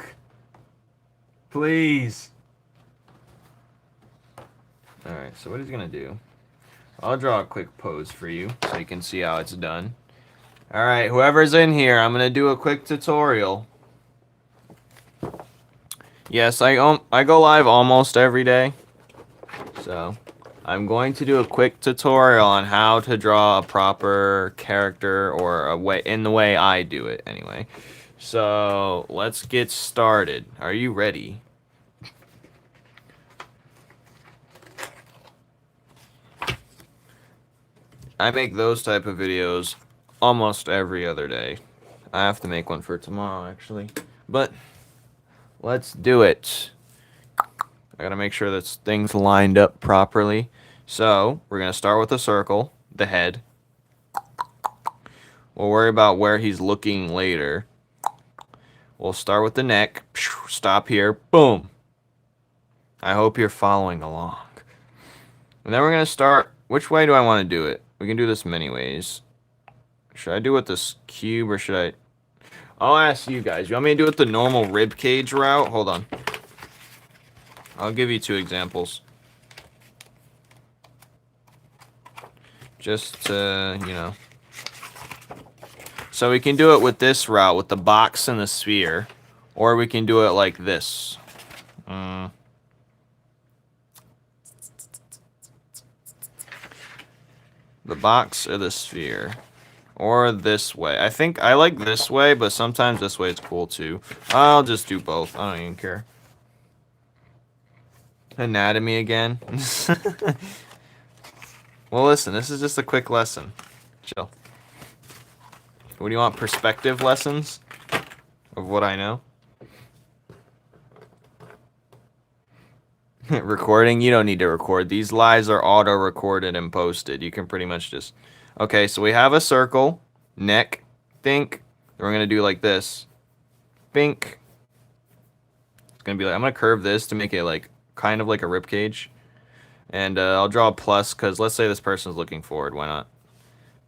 Please. Alright, so what he's gonna do... I'll draw a quick pose for you, so you can see how it's done. Alright, whoever's in here, I'm gonna do a quick tutorial. Yes, I go live almost every day. So, I'm going to do a quick tutorial on how to draw a proper character, or a way, in the way I do it, anyway. So, let's get started. Are you ready? I make those type of videos almost every other day. I have to make one for tomorrow, actually. But, let's do it. I gotta make sure that things lined up properly. So, we're gonna start with the circle, the head. We'll worry about where he's looking later. We'll start with the neck. Stop here. Boom. I hope you're following along. And then we're gonna start... Which way do I want to do it? We can do this many ways. Should I do it with this cube or should I? I'll ask you guys. You want me to do it the normal rib cage route? Hold on. I'll give you 2 examples. Just to, you know. So we can do it with this route, with the box and the sphere. Or we can do it like this. The box or the sphere. Or this way. I think I like this way, but sometimes this way is cool too. I'll just do both. I don't even care. Anatomy again. Well, listen, this is just a quick lesson. Chill. What do you want? Perspective lessons of what I know? Recording? You don't need to record. These lives are auto-recorded and posted. You can pretty much just... Okay, so we have a circle, neck, think. Then we're going to do like this. Bink. It's going to be like... I'm going to curve this to make it like kind of like a rib cage. And I'll draw a plus because let's say this person's looking forward. Why not?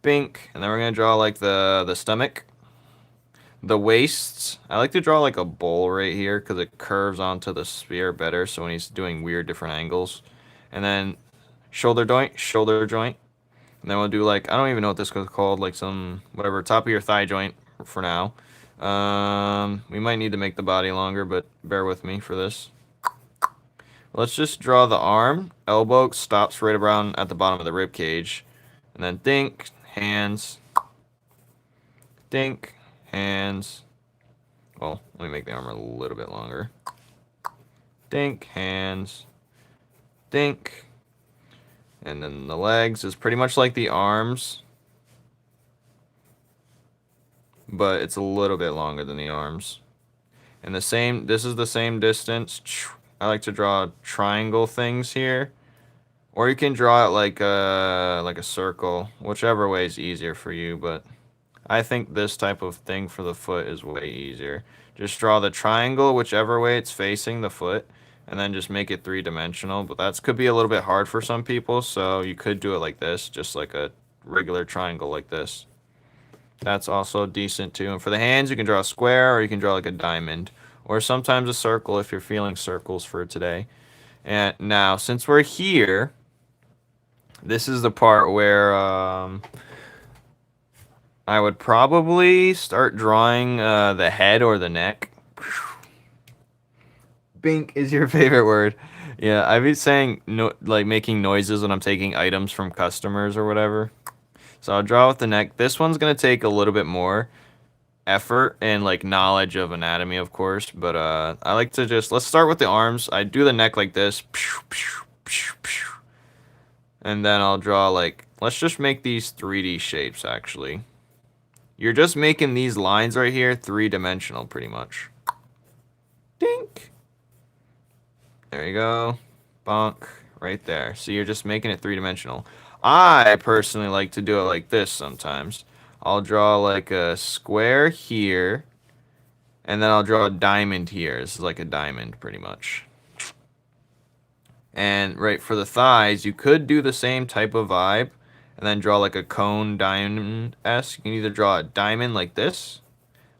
Bink. And then we're going to draw like the stomach. The waist, I like to draw like a bowl right here because it curves onto the sphere better. So when he's doing weird different angles. And then shoulder joint. And then we'll do like, I don't even know what this is called, like some, whatever, top of your thigh joint for now. We might need to make the body longer, but bear with me for this. Let's just draw the arm. Elbow stops right around at the bottom of the rib cage. And then think, hands. Think. Hands. Well, let me make the arm a little bit longer. Think, hands. Think. And then the legs is pretty much like the arms. But it's a little bit longer than the arms. And this is the same distance. I like to draw triangle things here. Or you can draw it like a circle. Whichever way is easier for you, but... I think this type of thing for the foot is way easier. Just draw the triangle whichever way it's facing the foot, and then just make it 3-dimensional. But that could be a little bit hard for some people, so you could do it like this, just like a regular triangle like this. That's also decent too. And for the hands, you can draw a square, or you can draw like a diamond, or sometimes a circle if you're feeling circles for today. And now, since we're here, this is the part where... I would probably start drawing the head or the neck. Bink is your favorite word. Yeah, I've been saying like making noises when I'm taking items from customers or whatever. So I'll draw with the neck. This one's going to take a little bit more effort and like knowledge of anatomy, of course. But I like to just, let's start with the arms. I do the neck like this. And then I'll draw like, let's just make these 3D shapes actually. You're just making these lines right here 3-dimensional, pretty much. Dink. There you go. Bonk. Right there. So you're just making it 3-dimensional. I personally like to do it like this sometimes. I'll draw like a square here. And then I'll draw a diamond here. This is like a diamond, pretty much. And right, for the thighs, you could do the same type of vibe. And then draw like a cone diamond-esque. You can either draw a diamond like this,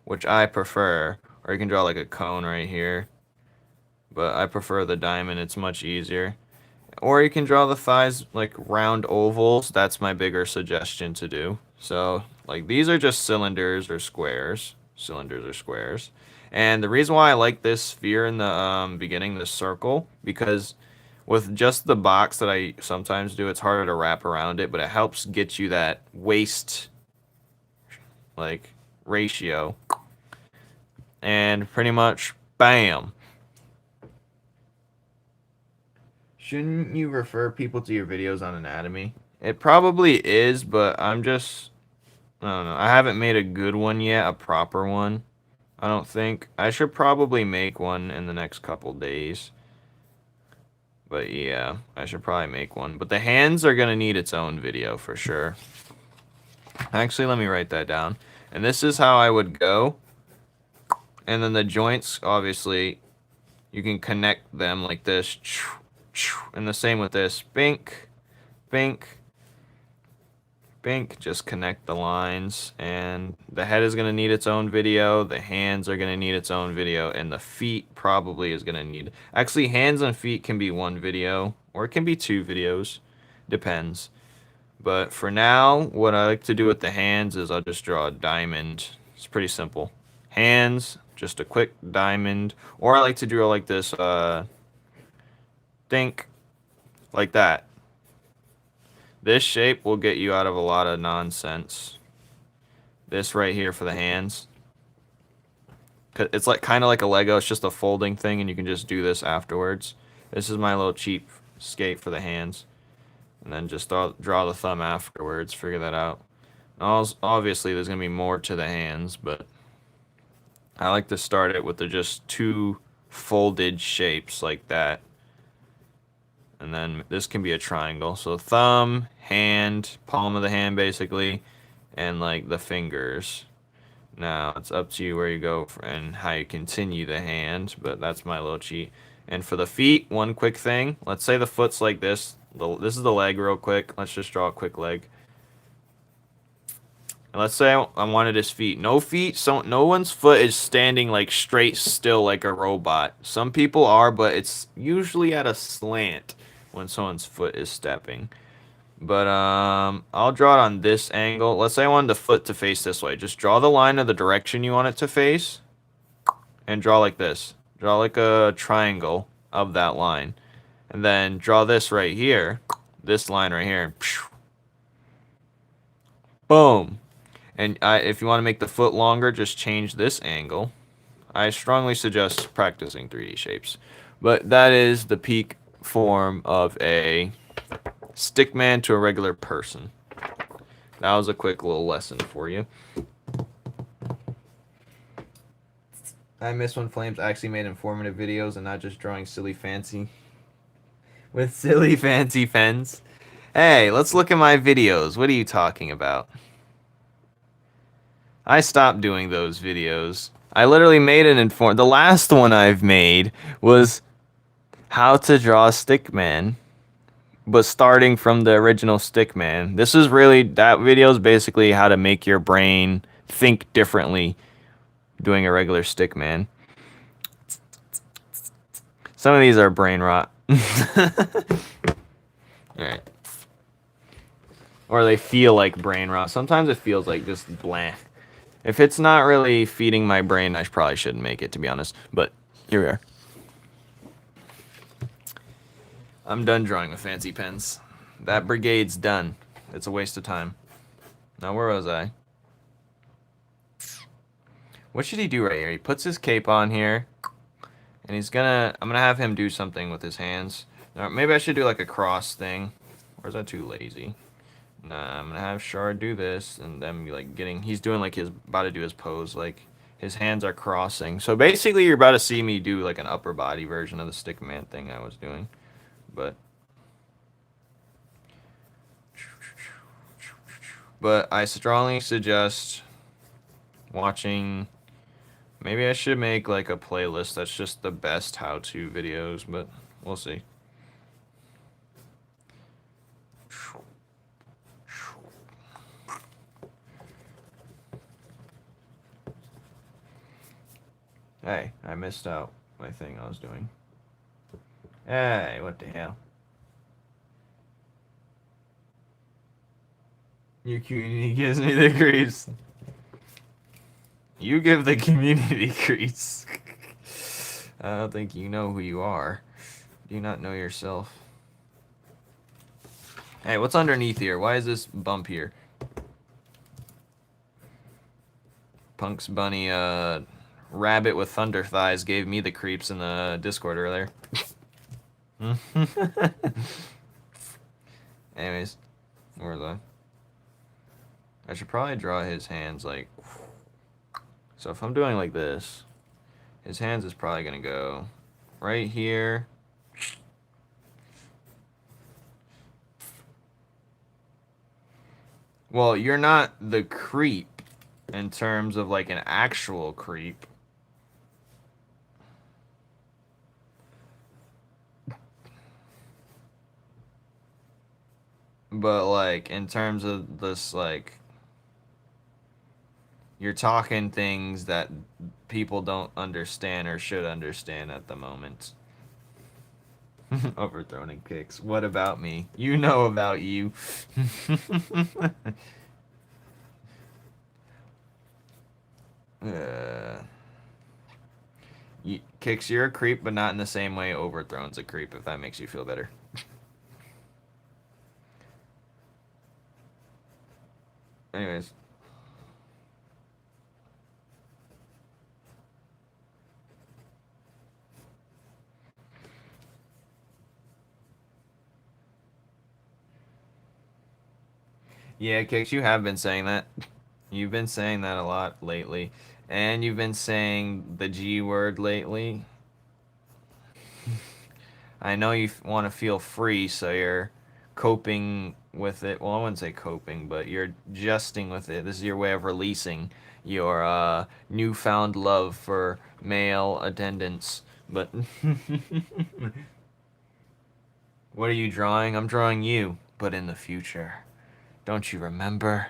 which I prefer, or you can draw like a cone right here. But I prefer the diamond, it's much easier. Or you can draw the thighs like round ovals. That's my bigger suggestion to do. So, like, these are just cylinders or squares. Cylinders or squares. And the reason why I like this sphere in the beginning, this circle, because... with just the box that I sometimes do, it's harder to wrap around it, but it helps get you that waist, like, ratio. And pretty much, bam. Shouldn't you refer people to your videos on anatomy? It probably is, but I don't know. I haven't made a good one yet, a proper one. I don't think. I should probably make one in the next couple days. But yeah, I should probably make one. But the hands are going to need its own video for sure. Actually, let me write that down. And this is how I would go. And then the joints, obviously, you can connect them like this. And the same with this. Bink, bink, Bink, just connect the lines, and the head is going to need its own video, the hands are going to need its own video, and the feet probably is going to need... Actually, hands and feet can be one video, or it can be two videos, depends. But for now, what I like to do with the hands is I'll just draw a diamond. It's pretty simple. Hands, just a quick diamond, or I like to draw like this, think, like that. This shape will get you out of a lot of nonsense. This right here for the hands. It's like kind of like a Lego. It's just a folding thing, and you can just do this afterwards. This is my little cheap skate for the hands. And then just draw the thumb afterwards. Figure that out. Obviously, there's going to be more to the hands, but I like to start it with the just two folded shapes like that. And then this can be a triangle. So thumb, hand, palm of the hand basically, and like the fingers. Now it's up to you where you go and how you continue the hand, but that's my little cheat. And for the feet, one quick thing. Let's say the foot's like this. This is the leg real quick. Let's just draw a quick leg. And let's say I wanted his feet. No feet, so no one's foot is standing like straight still like a robot. Some people are, but it's usually at a slant when someone's foot is stepping. But I'll draw it on this angle. Let's say I wanted the foot to face this way. Just draw the line of the direction you want it to face. And draw like this. Draw like a triangle of that line. And then draw this right here. This line right here. Boom. And if you want to make the foot longer, just change this angle. I strongly suggest practicing 3D shapes. But that is the peak form of a stickman to a regular person. That was a quick little lesson for you. I miss when Flames actually made informative videos and not just drawing silly fancy with silly fancy pens. Hey, let's look at my videos. What are you talking about? I stopped doing those videos. I literally made an the last one I've made was how to draw a stickman, but starting from the original stickman. This is really, that video is basically how to make your brain think differently doing a regular stickman. Some of these are brain rot. Alright. Or they feel like brain rot. Sometimes it feels like just blah. If it's not really feeding my brain, I probably shouldn't make it, to be honest. But here we are. I'm done drawing with fancy pens. That brigade's done. It's a waste of time. Now, where was I? What should he do right here? He puts his cape on here. And I'm gonna have him do something with his hands. Now, maybe I should do like a cross thing. Or is that too lazy? Nah, I'm gonna have Shard do this, and then be like he's doing like about to do his pose, like his hands are crossing. So basically you're about to see me do like an upper body version of the stickman thing I was doing. But I strongly suggest watching, maybe I should make like a playlist that's just the best how-to videos, but we'll see. Hey, I missed out my thing I was doing. Hey, what the hell? Your community gives me the creeps. You give the community creeps. I don't think you know who you are. Do you not know yourself? Hey, what's underneath here? Why is this bump here? Punk's bunny, rabbit with thunder thighs gave me the creeps in the Discord earlier. Anyways, where was I? I should probably draw his hands like... So if I'm doing like this, his hands is probably going to go right here. Well, you're not the creep in terms of like an actual creep. But like in terms of this, like you're talking things that people don't understand or should understand at the moment. Overthrown and kicks. What about me? You know about you. uh, kicks, you're a creep, but not in the same way Overthrown's a creep, if that makes you feel better. Anyways. Yeah, Kicks, you have been saying that. You've been saying that a lot lately. And you've been saying the G word lately. I know you want to feel free, so you're coping with it. Well, I wouldn't say coping, but you're adjusting with it. This is your way of releasing your newfound love for male attendance. But what are you drawing? I'm drawing you, but in the future. Don't you remember?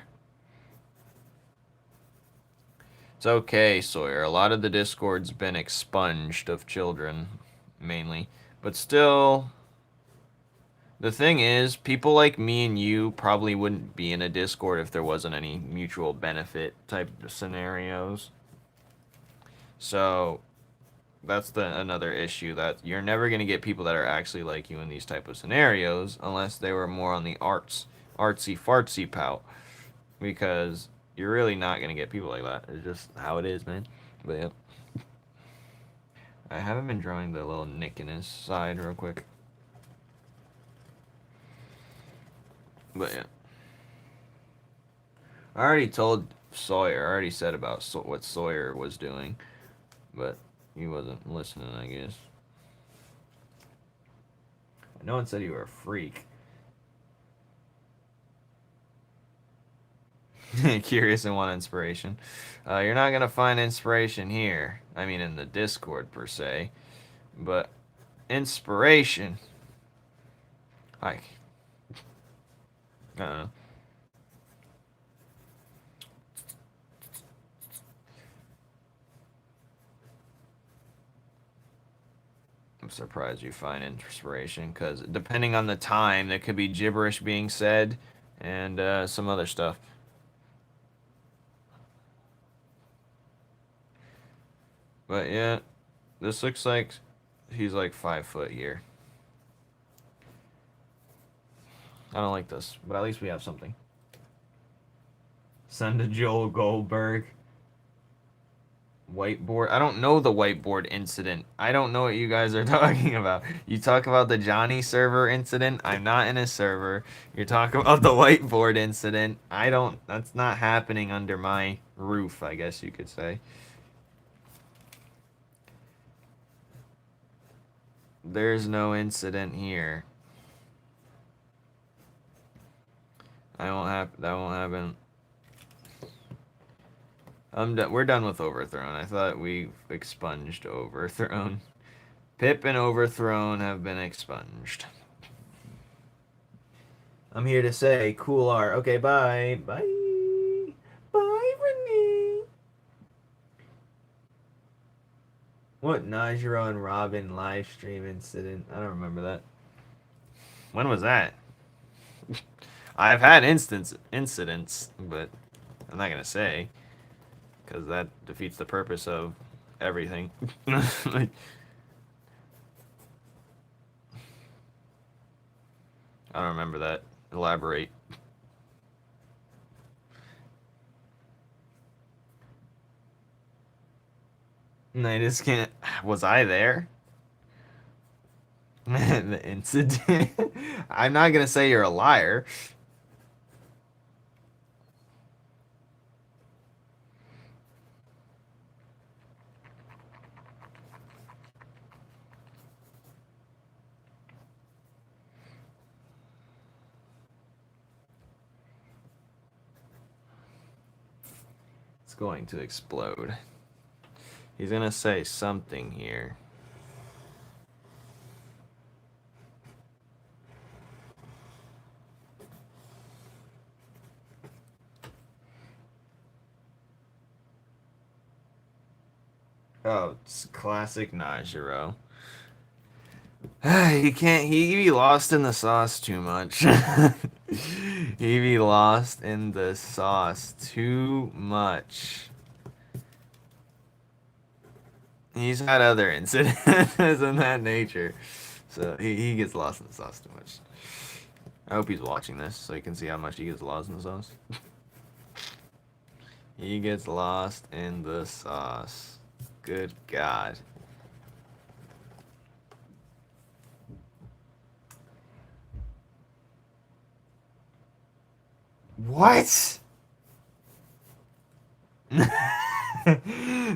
It's okay, Sawyer. A lot of the Discord's been expunged of children, mainly. But still, the thing is, people like me and you probably wouldn't be in a Discord if there wasn't any mutual benefit type of scenarios. So, that's another issue, that you're never going to get people that are actually like you in these type of scenarios unless they were more on the artsy fartsy pout, because you're really not going to get people like that. It's just how it is, man. But yeah. I haven't been drawing the little nick in his side real quick. But yeah. I already told Sawyer, I already said about what Sawyer was doing, but he wasn't listening, I guess. No one said you were a freak. Curious and want inspiration. You're not going to find inspiration here. I mean, in the Discord, per se. But inspiration. I don't know. I'm surprised you find inspiration, because depending on the time, there could be gibberish being said and some other stuff. But yeah, this looks like he's like 5 foot here. I don't like this, but at least we have something. Send to Joel Goldberg. Whiteboard. I don't know the whiteboard incident. I don't know what you guys are talking about. You talk about the Johnny server incident. I'm not in a server. You're talking about the whiteboard incident. I don't. That's not happening under my roof, I guess you could say. There's no incident here. I won't have. That won't happen. We're done with Overthrown. I thought we expunged Overthrown. Pip and Overthrown have been expunged. I'm here to say, cool art. Okay, bye. Bye. Bye, Renee. What Najiro and Robin live stream incident? I don't remember that. When was that? I've had incidents, but I'm not gonna say, because that defeats the purpose of everything. Like, I don't remember that. Elaborate. And I just can't. Was I there? The incident. I'm not gonna say you're a liar. It's going to explode. He's gonna say something here. Oh, it's classic Najiro. He can't. He be lost in the sauce too much. He be lost in the sauce too much. He's had other incidents in that nature, so he gets lost in the sauce too much. I hope he's watching this so he can see how much he gets lost in the sauce. He gets lost in the sauce. Good God. What?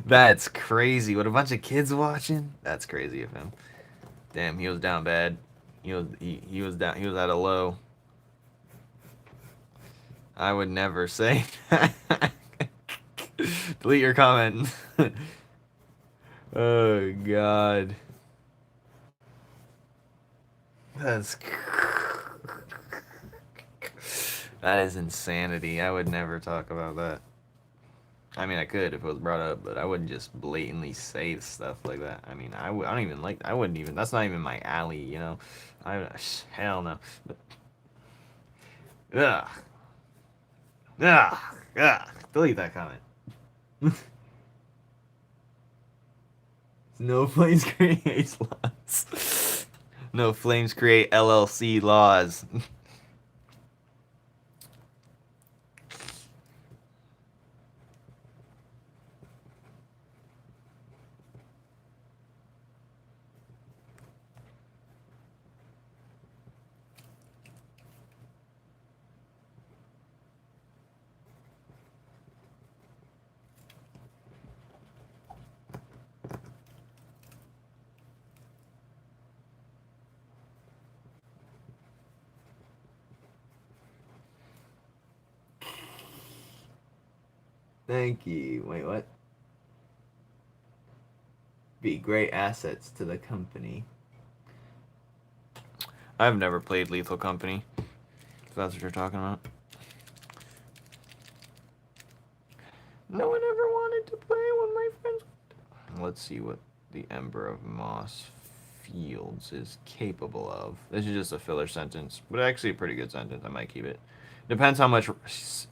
That's crazy. What, a bunch of kids watching? That's crazy of him. Damn, he was down bad. He was down. He was at a low. I would never say that. Delete your comment. Oh God. That's that is insanity. I would never talk about that. I mean, I could if it was brought up, but I wouldn't just blatantly say stuff like that. I mean, I don't even like. I wouldn't even. That's not even my alley, you know. I hell no. But, ugh, ugh, ugh. Delete that comment. No Flames Create laws. No Flames Create LLC laws. Thank you. Wait, what? Be great assets to the company. I've never played Lethal Company, if that's what you're talking about. No one ever wanted to play when my friends. Let's see what the Ember of Moss Fields is capable of. This is just a filler sentence, but actually a pretty good sentence. I might keep it. Depends how much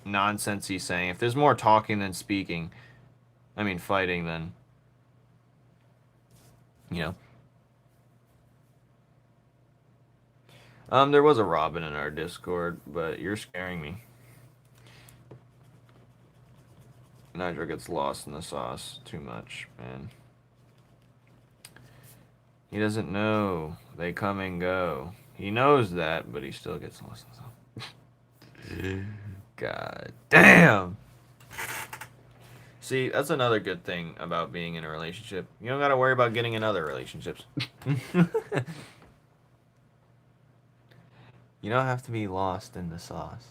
nonsense he's saying. If there's more talking than speaking, I mean fighting, then, you know. There was a Robin in our Discord, but you're scaring me. Nitro gets lost in the sauce too much, man. He doesn't know. They come and go. He knows that, but he still gets lost in the sauce. God damn. See, that's another good thing about being in a relationship. You don't gotta worry about getting in other relationships. You don't have to be lost in the sauce.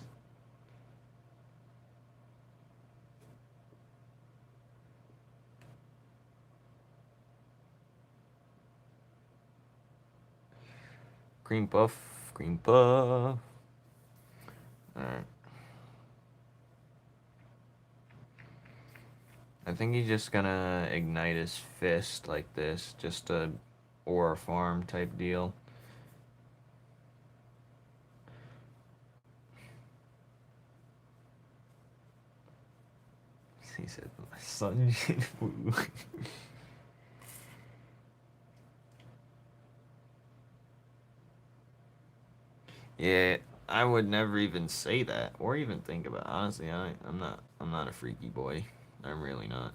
Cream puff, cream puff. Alright. I think he's just gonna ignite his fist like this. Just a aura farm type deal. He said, my son Jinwoo. Yeah, I would never even say that or even think about it. Honestly, I'm not a freaky boy. I'm really not.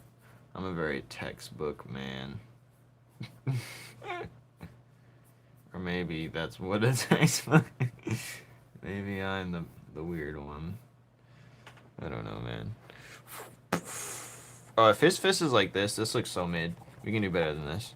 I'm a very textbook man. Or maybe that's what a textbook. Maybe I'm the weird one. I don't know, man. Oh, if his fist is like this looks so mid. We can do better than this.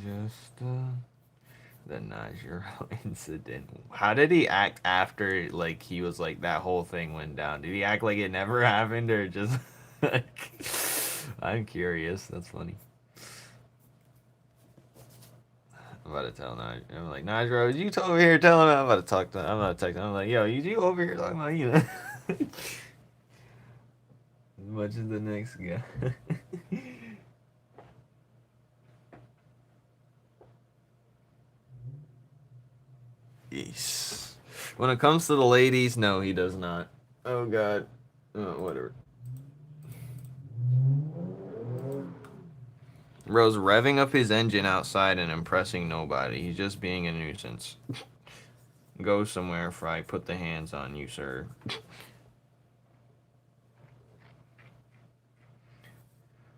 Just the Najiro incident. How did he act after, like, he was like, that whole thing went down? Did he act like it never happened, or just like, I'm curious. That's funny. I'm about to tell Naj. I'm like, Najro, you over here telling him. I'm about to talk to him. I'm about to text him. I'm like, yo, you over here talking about you. As much as the next guy. Yes. When it comes to the ladies, no, he does not. Oh, God. Oh, whatever. Bro's revving up his engine outside and impressing nobody. He's just being a nuisance. Go somewhere before I put the hands on you, sir.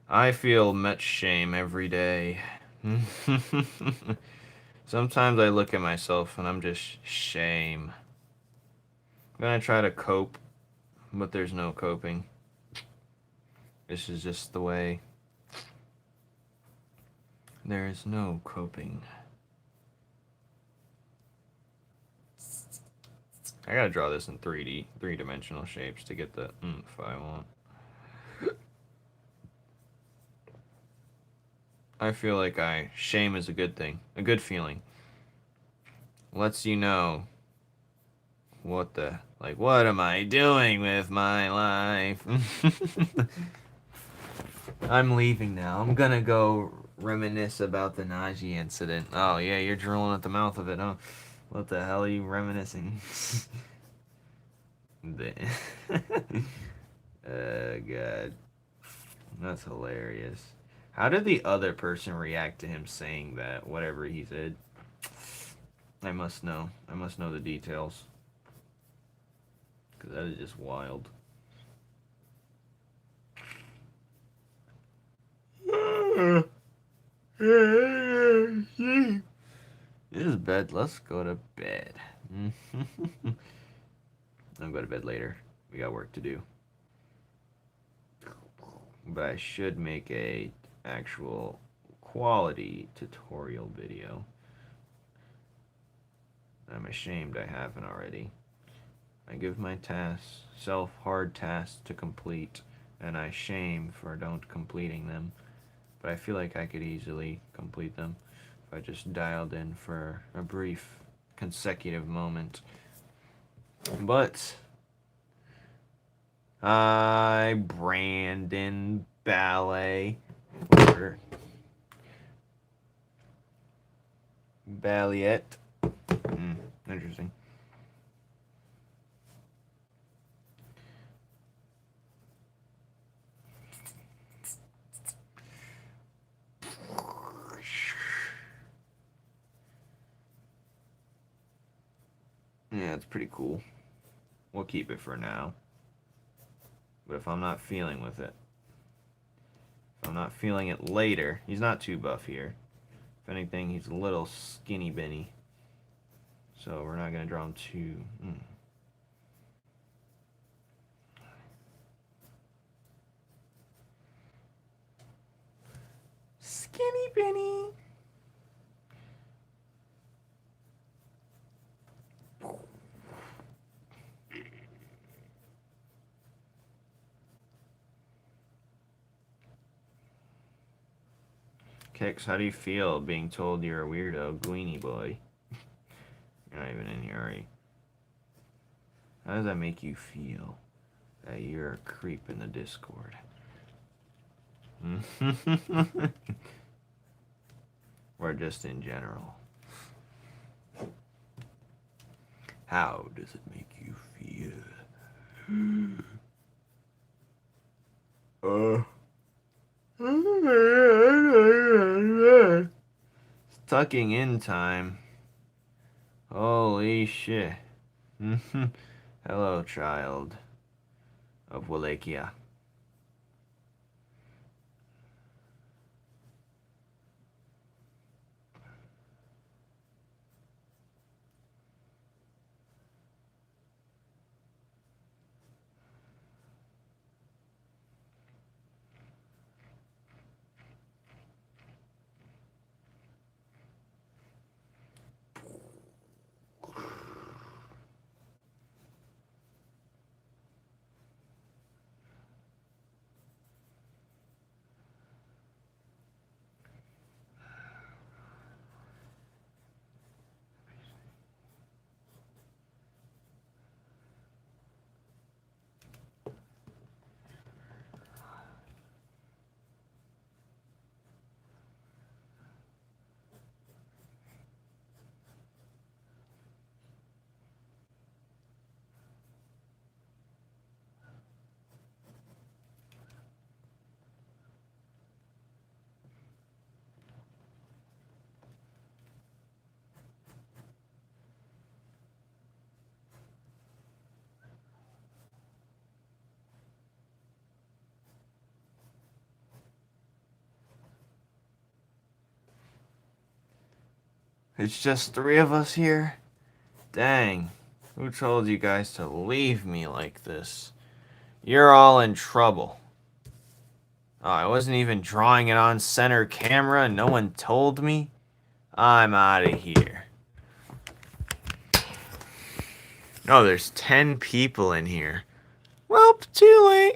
I feel much shame every day. Sometimes I look at myself and I'm just shame. I'm gonna try to cope, but there's no coping. This is just the way. There is no coping. I gotta draw this in 3D, three-dimensional shapes to get the oomph I want. I feel like shame is a good thing, a good feeling. Lets you know what am I doing with my life? I'm leaving now. I'm gonna go reminisce about the Najee incident. Oh yeah, you're drooling at the mouth of it, huh? What the hell are you reminiscing? Oh god. That's hilarious. How did the other person react to him saying that, whatever he said? I must know. I must know the details. Because that is just wild. This is bed. Let's go to bed. I'll go to bed later. We got work to do. But I should make a actual quality tutorial video. I'm ashamed I haven't already. I give my self hard tasks to complete, and I shame for don't completing them. But I feel like I could easily complete them if I just dialed in for a brief consecutive moment. But Brandon Ballet, whatever. Balliet. Interesting. Yeah, it's pretty cool. We'll keep it for now. But if I'm not feeling with it, if I'm not feeling it later, he's not too buff here. If anything, he's a little skinny Benny. So we're not going to draw him too... Skinny Benny! Kix, how do you feel being told you're a weirdo, Gweenie boy? You're not even in here, are you? How does that make you feel that you're a creep in the Discord? Or just in general? How does it make you feel? It's tucking in time. Holy shit. Hello, child of Wallachia. It's just 3 of us here? Dang. Who told you guys to leave me like this? You're all in trouble. Oh, I wasn't even drawing it on center camera and no one told me? I'm out of here. Oh, there's 10 people in here. Well, too late.